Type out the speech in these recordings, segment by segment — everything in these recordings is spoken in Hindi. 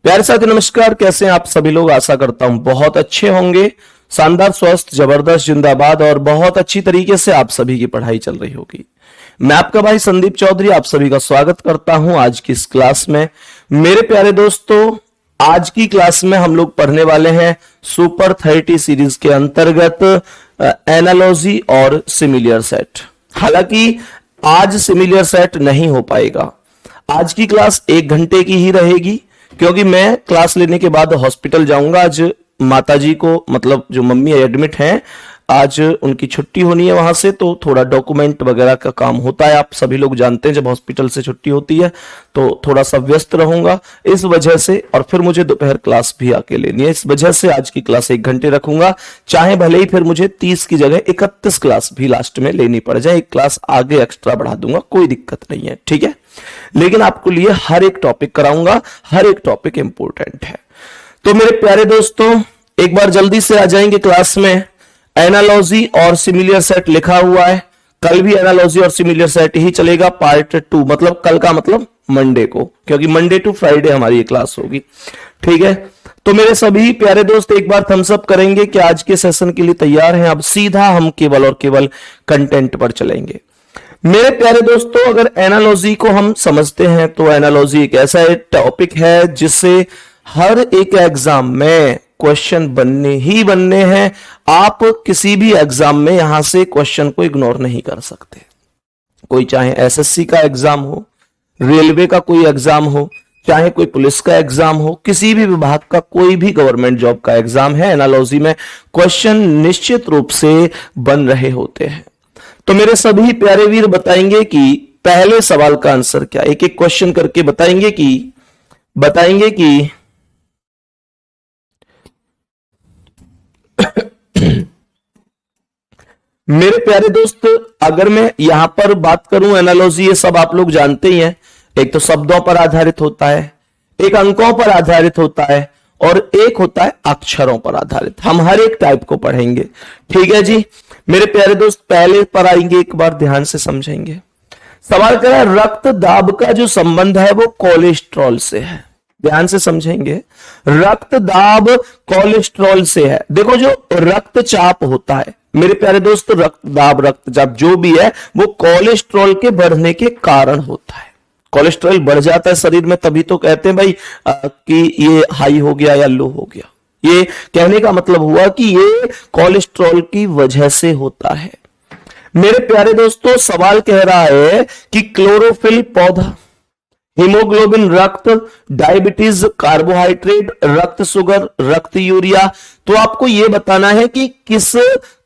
प्यारे साथी नमस्कार। कैसे हैं आप सभी लोग? आशा करता हूं बहुत अच्छे होंगे। शानदार, स्वस्थ, जबरदस्त, जिंदाबाद और बहुत अच्छी तरीके से आप सभी की पढ़ाई चल रही होगी। मैं आपका भाई संदीप चौधरी आप सभी का स्वागत करता हूं आज की इस क्लास में। मेरे प्यारे दोस्तों, आज की क्लास में हम लोग पढ़ने वाले हैं सुपर 30 सीरीज के अंतर्गत एनालॉजी और सिमिलियर सेट। हालांकि आज सिमिलियर सेट नहीं हो पाएगा। आज की क्लास 1 घंटे की ही रहेगी, क्योंकि मैं क्लास लेने के बाद हॉस्पिटल जाऊंगा। आज माताजी को, मतलब जो मम्मी एडमिट हैं, आज उनकी छुट्टी होनी है वहां से, तो थोड़ा डॉक्यूमेंट वगैरह का काम होता है। आप सभी लोग जानते हैं जब हॉस्पिटल से छुट्टी होती है तो थोड़ा सा व्यस्त रहूंगा इस वजह से, और फिर मुझे दोपहर क्लास भी आके लेनी है। इस वजह से आज की क्लास 1 घंटे रखूंगा, चाहे भले ही फिर मुझे 30 की जगह 31 क्लास भी लास्ट में लेनी पड़ जाए। एक क्लास आगे एक्स्ट्रा बढ़ा दूंगा, कोई दिक्कत नहीं है, ठीक है। लेकिन आपको लिए हर एक टॉपिक कराऊंगा, हर एक टॉपिक इंपॉर्टेंट है। तो मेरे प्यारे दोस्तों, एक बार जल्दी से आ जाएंगे क्लास में। एनालॉजी और सिमिलियर सेट लिखा हुआ है। कल भी एनालॉजी और सिमिलियर सेट ही चलेगा, पार्ट 2। मतलब कल का मतलब मंडे को, क्योंकि मंडे टू फ्राइडे हमारी ये क्लास होगी, ठीक है। तो मेरे सभी प्यारे दोस्त एक बार थम्स अप करेंगे कि आज के सेशन के लिए तैयार हैं। अब सीधा हम केवल और केवल कंटेंट पर चलेंगे। मेरे प्यारे दोस्तों, अगर एनालॉजी को हम समझते हैं तो एनालॉजी एक ऐसा टॉपिक है जिससे हर एक एग्जाम में क्वेश्चन बनने ही बनने हैं। आप किसी भी एग्जाम में यहां से क्वेश्चन को इग्नोर नहीं कर सकते। कोई चाहे एसएससी का एग्जाम हो, रेलवे का कोई एग्जाम हो, चाहे कोई पुलिस का एग्जाम हो, किसी भी विभाग का कोई भी गवर्नमेंट जॉब का एग्जाम है, एनालॉजी में क्वेश्चन निश्चित रूप से बन रहे होते हैं। तो मेरे सभी प्यारे वीर बताएंगे कि पहले सवाल का आंसर क्या। एक एक क्वेश्चन करके बताएंगे कि मेरे प्यारे दोस्त, अगर मैं यहां पर बात करूं एनालॉजी, ये सब आप लोग जानते ही हैं। एक तो शब्दों पर आधारित होता है, एक अंकों पर आधारित होता है, और एक होता है अक्षरों पर आधारित। हम हर एक टाइप को पढ़ेंगे, ठीक है जी। मेरे प्यारे दोस्त, पहले पर आएंगे, एक बार ध्यान से समझेंगे। सवाल करा है रक्त दाब का जो संबंध है वो कोलेस्ट्रॉल से है। ध्यान से समझेंगे, रक्त दाब कोलेस्ट्रॉल से है। देखो, जो रक्तचाप होता है मेरे प्यारे दोस्त, रक्तदाब रक्तचाप जो भी है वो कोलेस्ट्रॉल के बढ़ने के कारण होता है। कोलेस्ट्रॉल बढ़ जाता है शरीर में, तभी तो कहते हैं भाई कि ये हाई हो गया या लो हो गया। ये कहने का मतलब हुआ कि ये कोलेस्ट्रॉल की वजह से होता है। मेरे प्यारे दोस्तों, सवाल कह रहा है कि क्लोरोफिल पौधा, हीमोग्लोबिन रक्त, डायबिटीज कार्बोहाइड्रेट, रक्त शुगर, रक्त यूरिया। तो आपको यह बताना है कि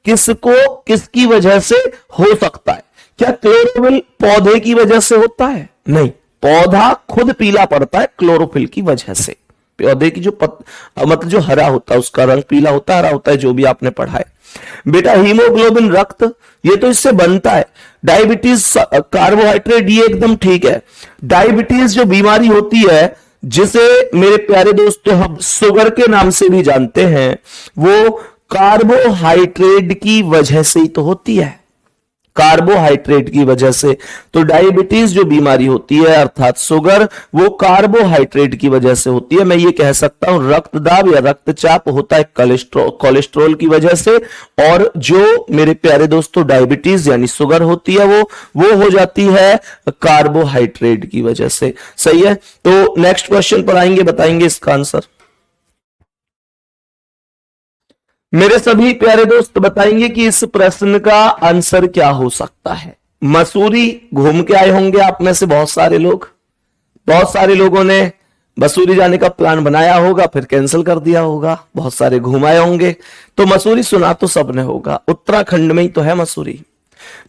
किसको किसकी वजह से हो सकता है। क्या क्लोरोफिल पौधे की वजह से होता है? नहीं, पौधा खुद पीला पड़ता है क्लोरोफिल की वजह से। पौधे की जो मतलब जो हरा होता है, उसका रंग पीला होता है, हरा होता है, जो भी आपने पढ़ा है बेटा। हीमोग्लोबिन रक्त, ये तो इससे बनता है। डायबिटीज कार्बोहाइड्रेट, ये एकदम ठीक है। डायबिटीज जो बीमारी होती है, जिसे मेरे प्यारे दोस्तों हम शुगर के नाम से भी जानते हैं, वो कार्बोहाइड्रेट की वजह से ही तो होती है, कार्बोहाइड्रेट की वजह से। तो डायबिटीज जो बीमारी होती है अर्थात शुगर, वो कार्बोहाइड्रेट की वजह से होती है। मैं ये कह सकता हूं रक्तदाब या रक्तचाप होता है कोलेस्ट्रॉल की वजह से, और जो मेरे प्यारे दोस्तों डायबिटीज यानी शुगर होती है वो हो जाती है कार्बोहाइड्रेट की वजह से। सही है। तो नेक्स्ट क्वेश्चन पर आएंगे, बताएंगे इसका आंसर। मेरे सभी प्यारे दोस्त बताएंगे कि इस प्रश्न का आंसर क्या हो सकता है। मसूरी घूम के आए होंगे आप में से बहुत सारे लोगों ने मसूरी जाने का प्लान बनाया होगा, फिर कैंसिल कर दिया होगा। बहुत सारे घूम आए होंगे, तो मसूरी सुना तो सबने होगा। उत्तराखंड में ही तो है मसूरी।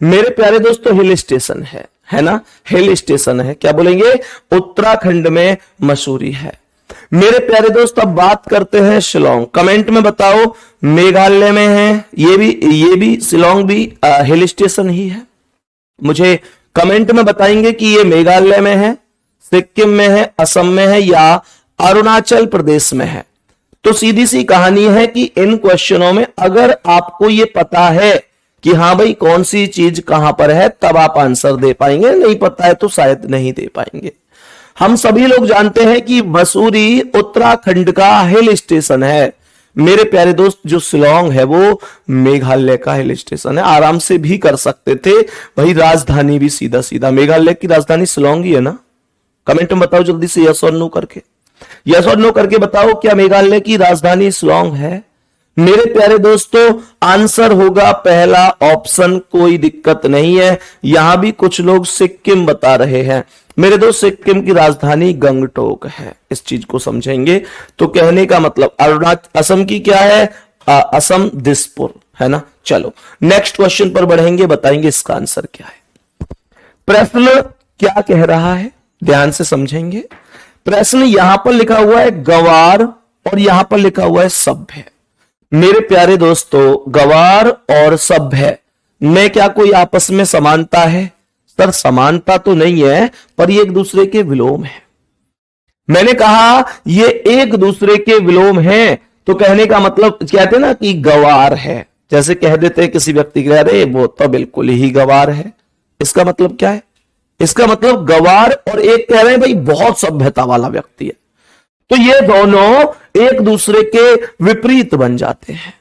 मेरे प्यारे दोस्तों, हिल स्टेशन है ना, हिल स्टेशन है। क्या बोलेंगे? उत्तराखंड में मसूरी है। मेरे प्यारे दोस्त, अब बात करते हैं शिलोंग। कमेंट में बताओ, मेघालय में है, ये भी शिलोंग भी हिल स्टेशन ही है। मुझे कमेंट में बताएंगे कि ये मेघालय में है, सिक्किम में है, असम में है या अरुणाचल प्रदेश में है। तो सीधी सी कहानी है कि इन क्वेश्चनों में अगर आपको ये पता है कि हां भाई कौन सी चीज कहां पर है, तब आप आंसर दे पाएंगे। नहीं पता है तो शायद नहीं दे पाएंगे। हम सभी लोग जानते हैं कि मसूरी उत्तराखंड का हिल स्टेशन है। मेरे प्यारे दोस्त, जो शिलोंग है वो मेघालय का हिल स्टेशन है। आराम से भी कर सकते थे भाई, राजधानी भी सीधा सीधा मेघालय की राजधानी शिलोंग ही है ना। कमेंट में बताओ जल्दी से, यस और नो करके, यस और नो करके बताओ, क्या मेघालय की राजधानी शिलोंग है? मेरे प्यारे दोस्तों, आंसर होगा पहला ऑप्शन, कोई दिक्कत नहीं है। यहां भी कुछ लोग सिक्किम बता रहे हैं। मेरे दोस्त, सिक्किम की राजधानी गंगटोक है, इस चीज को समझेंगे तो कहने का मतलब अरुणाचल, असम की क्या है? असम दिसपुर है ना। चलो नेक्स्ट क्वेश्चन पर बढ़ेंगे, बताएंगे इसका आंसर क्या है। प्रश्न क्या कह रहा है, ध्यान से समझेंगे। प्रश्न यहां पर लिखा हुआ है गवार और यहां पर लिखा हुआ है सभ्य। मेरे प्यारे दोस्तों, गवार और सभ्य में क्या कोई आपस में समानता है? सर समानता तो नहीं है, पर ये एक दूसरे के विलोम है। मैंने कहा ये एक दूसरे के विलोम हैं, तो कहने का मतलब कहते हैं ना कि गवार है, जैसे कह देते हैं किसी व्यक्ति के, अरे वो तो बिल्कुल ही गवार है। इसका मतलब क्या है? इसका मतलब गवार, और एक कह रहे हैं भाई बहुत सभ्यता वाला व्यक्ति है, तो ये दोनों एक दूसरे के विपरीत बन जाते हैं।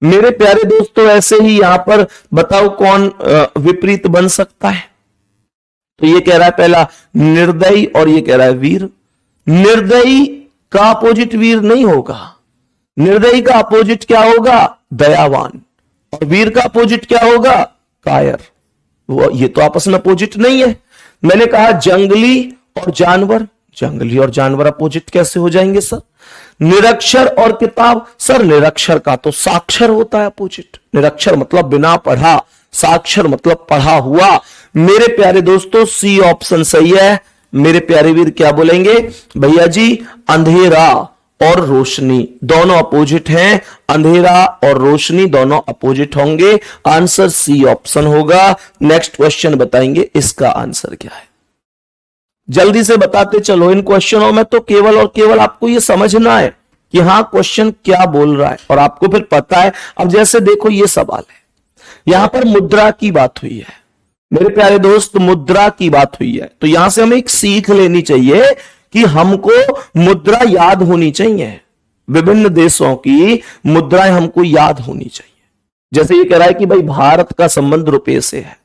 मेरे प्यारे दोस्तों, ऐसे ही यहां पर बताओ कौन विपरीत बन सकता है? तो ये कह रहा है पहला निर्दयी और ये कह रहा है वीर। निर्दयी का अपोजिट वीर नहीं होगा। निर्दयी का अपोजिट क्या होगा? दयावान। और वीर का अपोजिट क्या होगा? कायर। वो ये तो आपस में अपोजिट नहीं है। मैंने कहा जंगली और जानवर, जंगली और जानवर अपोजिट कैसे हो जाएंगे सर? निरक्षर और किताब, सर निरक्षर का तो साक्षर होता है अपोजिट। निरक्षर मतलब बिना पढ़ा, साक्षर मतलब पढ़ा हुआ। मेरे प्यारे दोस्तों, सी ऑप्शन सही है। मेरे प्यारे वीर क्या बोलेंगे? भैया जी अंधेरा और रोशनी दोनों अपोजिट हैं। अंधेरा और रोशनी दोनों अपोजिट होंगे। आंसर सी ऑप्शन होगा। नेक्स्ट क्वेश्चन बताएंगे इसका आंसर क्या है। जल्दी से बताते चलो। इन क्वेश्चनों में तो केवल और केवल आपको यह समझना है कि हां क्वेश्चन क्या बोल रहा है, और आपको फिर पता है। अब जैसे देखो ये सवाल है, यहां पर मुद्रा की बात हुई है। मेरे प्यारे दोस्त, मुद्रा की बात हुई है, तो यहां से हमें एक सीख लेनी चाहिए कि हमको मुद्रा याद होनी चाहिए। विभिन्न देशों की मुद्राएं हमको याद होनी चाहिए। जैसे ये कह रहा है कि भाई भारत का संबंध रुपये से है,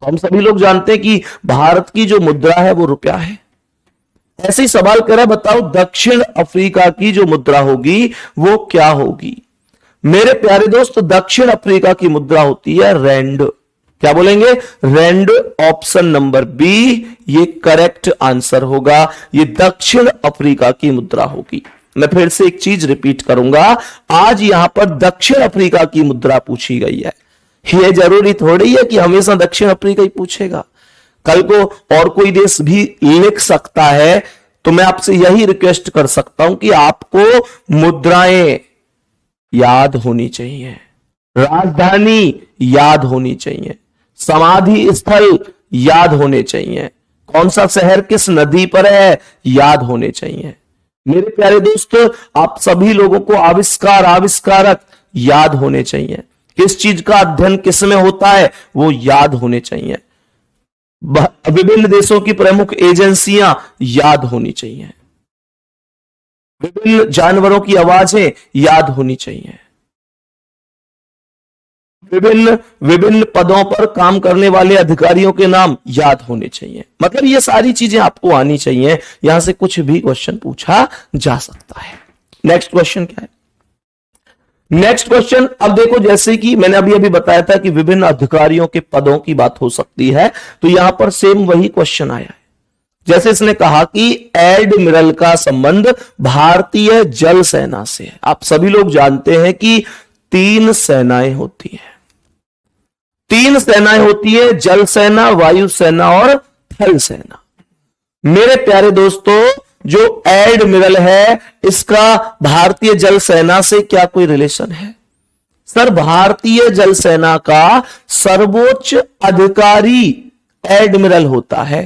तो हम सभी लोग जानते हैं कि भारत की जो मुद्रा है वो रुपया है। ऐसे ही सवाल कर रहा है, बताओ दक्षिण अफ्रीका की जो मुद्रा होगी वो क्या होगी? मेरे प्यारे दोस्त, दक्षिण अफ्रीका की मुद्रा होती है रैंड। क्या बोलेंगे? रैंड। ऑप्शन नंबर बी ये करेक्ट आंसर होगा। ये दक्षिण अफ्रीका की मुद्रा होगी। मैं फिर से एक चीज रिपीट करूंगा, आज यहां पर दक्षिण अफ्रीका की मुद्रा पूछी गई है। यह जरूरी थोड़ी है कि हमेशा दक्षिण अफ्रीका ही पूछेगा, कल को और कोई देश भी लिख सकता है। तो मैं आपसे यही रिक्वेस्ट कर सकता हूं कि आपको मुद्राएं याद होनी चाहिए, राजधानी याद होनी चाहिए, समाधि स्थल याद होने चाहिए, कौन सा शहर किस नदी पर है याद होने चाहिए। मेरे प्यारे दोस्तों, आप सभी लोगों को आविष्कार, आविष्कारक याद होने चाहिए। किस चीज का अध्ययन किस में होता है वो याद होने चाहिए। विभिन्न देशों की प्रमुख एजेंसियां याद होनी चाहिए। विभिन्न जानवरों की आवाजें याद होनी चाहिए। विभिन्न विभिन्न पदों पर काम करने वाले अधिकारियों के नाम याद होने चाहिए। मतलब ये सारी चीजें आपको आनी चाहिए। यहां से कुछ भी क्वेश्चन पूछा जा सकता है। नेक्स्ट क्वेश्चन क्या है? नेक्स्ट क्वेश्चन, अब देखो, जैसे कि मैंने अभी अभी बताया था कि विभिन्न अधिकारियों के पदों की बात हो सकती है, तो यहां पर सेम वही क्वेश्चन आया है। जैसे इसने कहा कि एडमिरल का संबंध भारतीय जल सेना से है। आप सभी लोग जानते हैं कि 3 सेनाएं होती हैं। 3 सेनाएं होती है, जल सेना, वायु सेना और थल सेना। मेरे प्यारे दोस्तों, जो एडमिरल है इसका भारतीय जल सेना से क्या कोई रिलेशन है? सर भारतीय जल सेना का सर्वोच्च अधिकारी एडमिरल होता है।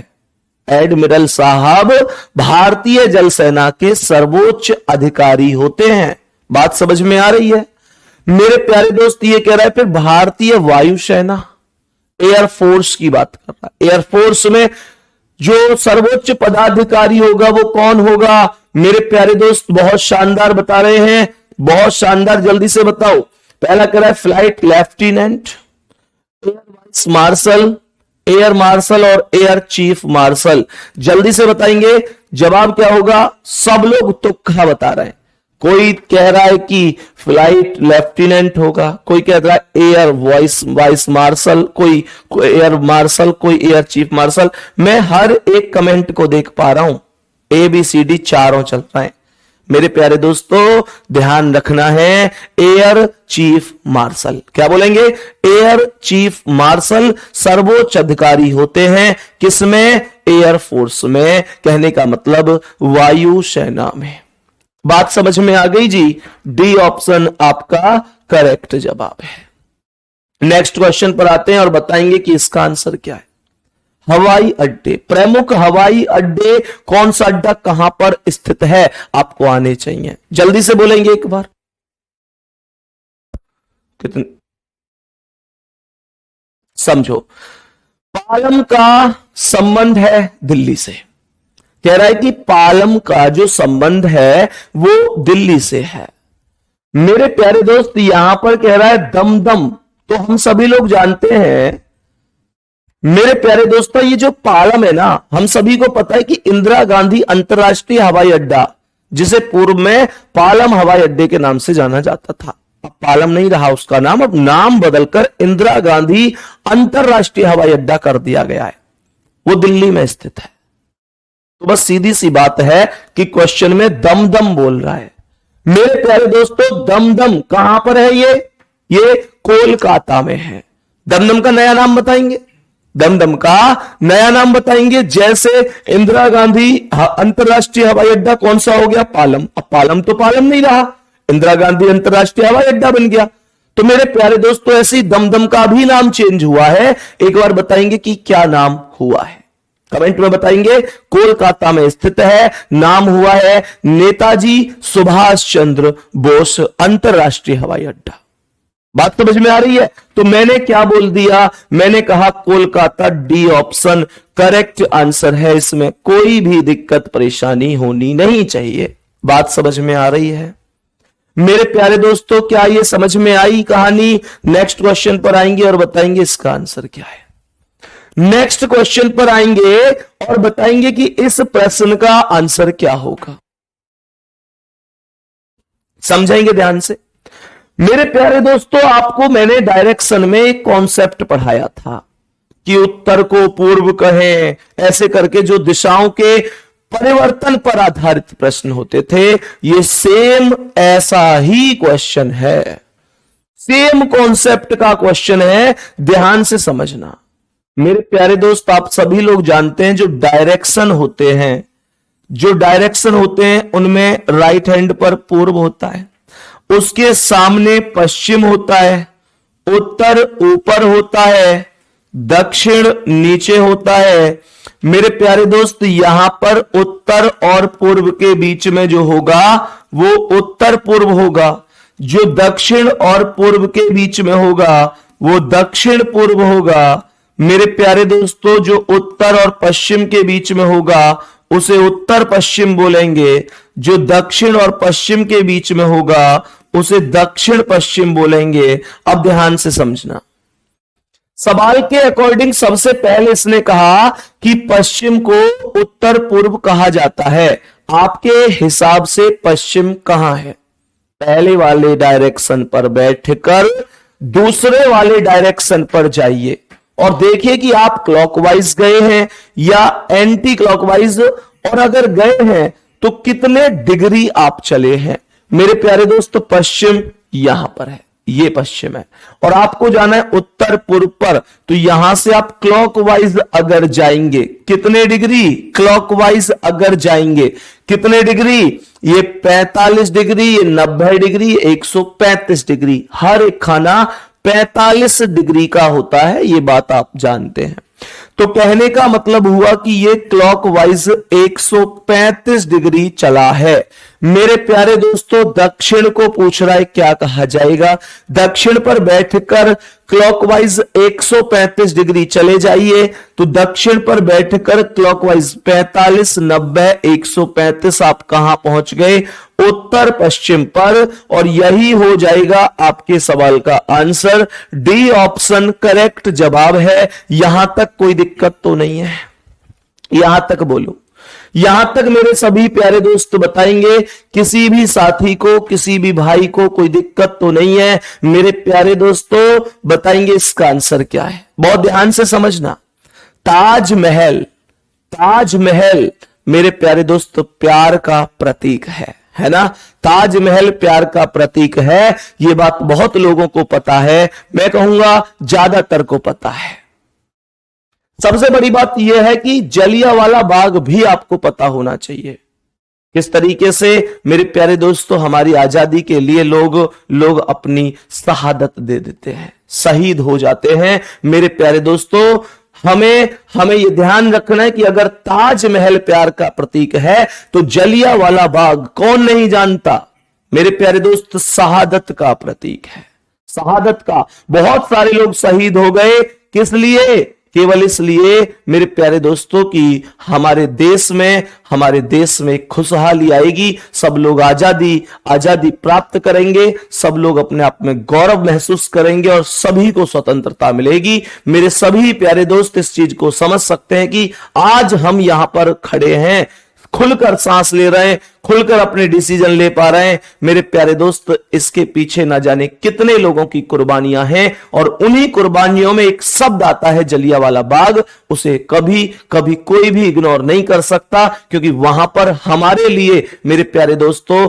एडमिरल साहब भारतीय जल सेना के सर्वोच्च अधिकारी होते हैं। बात समझ में आ रही है? मेरे प्यारे दोस्त, ये कह रहा है फिर भारतीय वायुसेना, एयरफोर्स की बात कर रहा है। एयरफोर्स में जो सर्वोच्च पदाधिकारी होगा वो कौन होगा? मेरे प्यारे दोस्त बहुत शानदार बता रहे हैं, बहुत शानदार, जल्दी से बताओ। पहला कह रहा है flight lieutenant, air vice marshal, air marshal और एयर चीफ मार्शल। जल्दी से बताएंगे जवाब क्या होगा? सब लोग तुक्का बता रहे हैं। कोई कह रहा है कि फ्लाइट लेफ्टिनेंट होगा, कोई कह रहा है एयर वाइस मार्शल, कोई एयर मार्शल, कोई एयर चीफ मार्शल। मैं हर एक कमेंट को देख पा रहा हूं, ABCD चारों चल रहे हैं। मेरे प्यारे दोस्तों ध्यान रखना है, एयर चीफ मार्शल। क्या बोलेंगे? एयर चीफ मार्शल सर्वोच्च अधिकारी होते हैं किसमें? एयर फोर्स में। कहने का मतलब वायु सेना में। बात समझ में आ गई जी? डी ऑप्शन आपका करेक्ट जवाब है। नेक्स्ट क्वेश्चन पर आते हैं और बताएंगे कि इसका आंसर क्या है। हवाई अड्डे, प्रमुख हवाई अड्डे, कौन सा अड्डा कहां पर स्थित है? आपको आने चाहिए, जल्दी से बोलेंगे एक बार। कितने समझो। पालम का संबंध है दिल्ली से। कह रहा है कि पालम का जो संबंध है वो दिल्ली से है। मेरे प्यारे दोस्त यहां पर कह रहा है दमदम, तो हम सभी लोग जानते हैं मेरे प्यारे दोस्तों, ये जो पालम है ना, हम सभी को पता है कि इंदिरा गांधी अंतर्राष्ट्रीय हवाई अड्डा, जिसे पूर्व में पालम हवाई अड्डे के नाम से जाना जाता था, अब पालम नहीं रहा उसका नाम, अब नाम बदलकर इंदिरा गांधी अंतर्राष्ट्रीय हवाई अड्डा कर दिया गया है। वो दिल्ली में स्थित है। तो बस सीधी सी बात है कि क्वेश्चन में दमदम बोल रहा है। मेरे प्यारे दोस्तों दमदम कहां पर है? ये कोलकाता में है। दमदम का नया नाम बताएंगे, दमदम का नया नाम बताएंगे। जैसे इंदिरा गांधी अंतर्राष्ट्रीय हवाई अड्डा कौन सा हो गया? पालम। अब पालम तो पालम नहीं रहा, इंदिरा गांधी अंतर्राष्ट्रीय हवाई अड्डा बन गया। तो मेरे प्यारे दोस्तों ऐसे ही दमदम का भी नाम चेंज हुआ है। एक बार बताएंगे कि क्या नाम हुआ है, कमेंट में बताएंगे। कोलकाता में स्थित है, नाम हुआ है नेताजी सुभाष चंद्र बोस अंतर्राष्ट्रीय हवाई अड्डा। बात समझ में आ रही है? तो मैंने क्या बोल दिया? मैंने कहा Kolkata, D option correct answer है। इसमें कोई भी दिक्कत परेशानी होनी नहीं चाहिए। बात समझ में आ रही है मेरे प्यारे दोस्तों? क्या ये समझ में आई कहानी? नेक्स्ट क्वेश्चन पर आएंगे और बताएंगे इसका आंसर क्या है। नेक्स्ट क्वेश्चन पर आएंगे और बताएंगे कि इस प्रश्न का आंसर क्या होगा। समझेंगे ध्यान से। मेरे प्यारे दोस्तों आपको मैंने डायरेक्शन में एक कॉन्सेप्ट पढ़ाया था कि उत्तर को पूर्व कहें, ऐसे करके जो दिशाओं के परिवर्तन पर आधारित प्रश्न होते थे। ये सेम ऐसा ही क्वेश्चन है, सेम कॉन्सेप्ट का क्वेश्चन है। ध्यान से समझना मेरे प्यारे दोस्त। आप सभी लोग जानते हैं जो डायरेक्शन होते हैं उनमें राइट हैंड पर पूर्व होता है, उसके सामने पश्चिम होता है, उत्तर ऊपर होता है, दक्षिण नीचे होता है। मेरे प्यारे दोस्त यहां पर उत्तर और पूर्व के बीच में जो होगा वो उत्तर पूर्व होगा, जो दक्षिण और पूर्व के बीच में होगा वो दक्षिण पूर्व होगा। मेरे प्यारे दोस्तों जो उत्तर और पश्चिम के बीच में होगा उसे उत्तर पश्चिम बोलेंगे, जो दक्षिण और पश्चिम के बीच में होगा उसे दक्षिण पश्चिम बोलेंगे। अब ध्यान से समझना, सवाल के अकॉर्डिंग सबसे पहले इसने कहा कि पश्चिम को उत्तर पूर्व कहा जाता है। आपके हिसाब से पश्चिम कहां है? पहले वाले डायरेक्शन पर बैठकर दूसरे वाले डायरेक्शन पर जाइए और देखिए कि आप क्लॉकवाइज गए हैं या एंटी क्लॉकवाइज, और अगर गए हैं तो कितने डिग्री आप चले हैं। मेरे प्यारे दोस्तों पश्चिम यहां पर है, ये पश्चिम है, और आपको जाना है उत्तर पूर्व पर। तो यहां से आप क्लॉकवाइज अगर जाएंगे कितने डिग्री? क्लॉकवाइज अगर जाएंगे कितने डिग्री? ये 45 डिग्री, ये 90 डिग्री, 135 डिग्री। हर एक खाना 45 डिग्री का होता है, ये बात आप जानते हैं। तो कहने का मतलब हुआ कि ये क्लॉकवाइज 135 डिग्री चला है। मेरे प्यारे दोस्तों, दक्षिण को पूछ रहा है क्या कहा जाएगा। दक्षिण पर बैठकर क्लॉकवाइज 135 डिग्री चले जाइए, तो दक्षिण पर बैठकर क्लॉकवाइज 45, 90, 135 आप कहां पहुंच गए? उत्तर पश्चिम पर। और यही हो जाएगा आपके सवाल का आंसर। डी ऑप्शन करेक्ट जवाब है। यहां तक कोई दिक्कत तो नहीं है? यहां तक बोलो, यहां तक मेरे सभी प्यारे दोस्त बताएंगे, किसी भी साथी को, किसी भी भाई को कोई दिक्कत तो नहीं है? मेरे प्यारे दोस्तों बताएंगे इसका आंसर क्या है। बहुत ध्यान से समझना। ताजमहल, ताजमहल मेरे प्यारे दोस्त प्यार का प्रतीक है ना? ताजमहल प्यार का प्रतीक है। यह बात बहुत लोगों को पता है, मैं कहूंगा ज्यादातर को पता है। सबसे बड़ी बात यह है कि जलियांवाला बाग भी आपको पता होना चाहिए। किस तरीके से मेरे प्यारे दोस्तों हमारी आजादी के लिए लोग अपनी शहादत दे देते हैं, शहीद हो जाते हैं। मेरे प्यारे दोस्तों हमें यह ध्यान रखना है कि अगर ताजमहल प्यार का प्रतीक है तो जलियांवाला बाग कौन नहीं जानता? मेरे प्यारे दोस्त शहादत का प्रतीक है। शहादत का, बहुत सारे लोग शहीद हो गए। किस लिए? केवल इसलिए मेरे प्यारे दोस्तों कि हमारे देश में खुशहाली आएगी, सब लोग आजादी प्राप्त करेंगे, सब लोग अपने आप में गौरव महसूस करेंगे और सभी को स्वतंत्रता मिलेगी। मेरे सभी प्यारे दोस्त इस चीज को समझ सकते हैं कि आज हम यहां पर खड़े हैं, खुलकर सांस ले रहे हैं, खुलकर अपने डिसीजन ले पा रहे हैं। मेरे प्यारे दोस्त इसके पीछे ना जाने कितने लोगों की कुर्बानियां हैं, और उन्हीं कुर्बानियों में एक शब्द आता है जलियांवाला बाग। उसे कभी कभी कोई भी इग्नोर नहीं कर सकता, क्योंकि वहां पर हमारे लिए मेरे प्यारे दोस्तों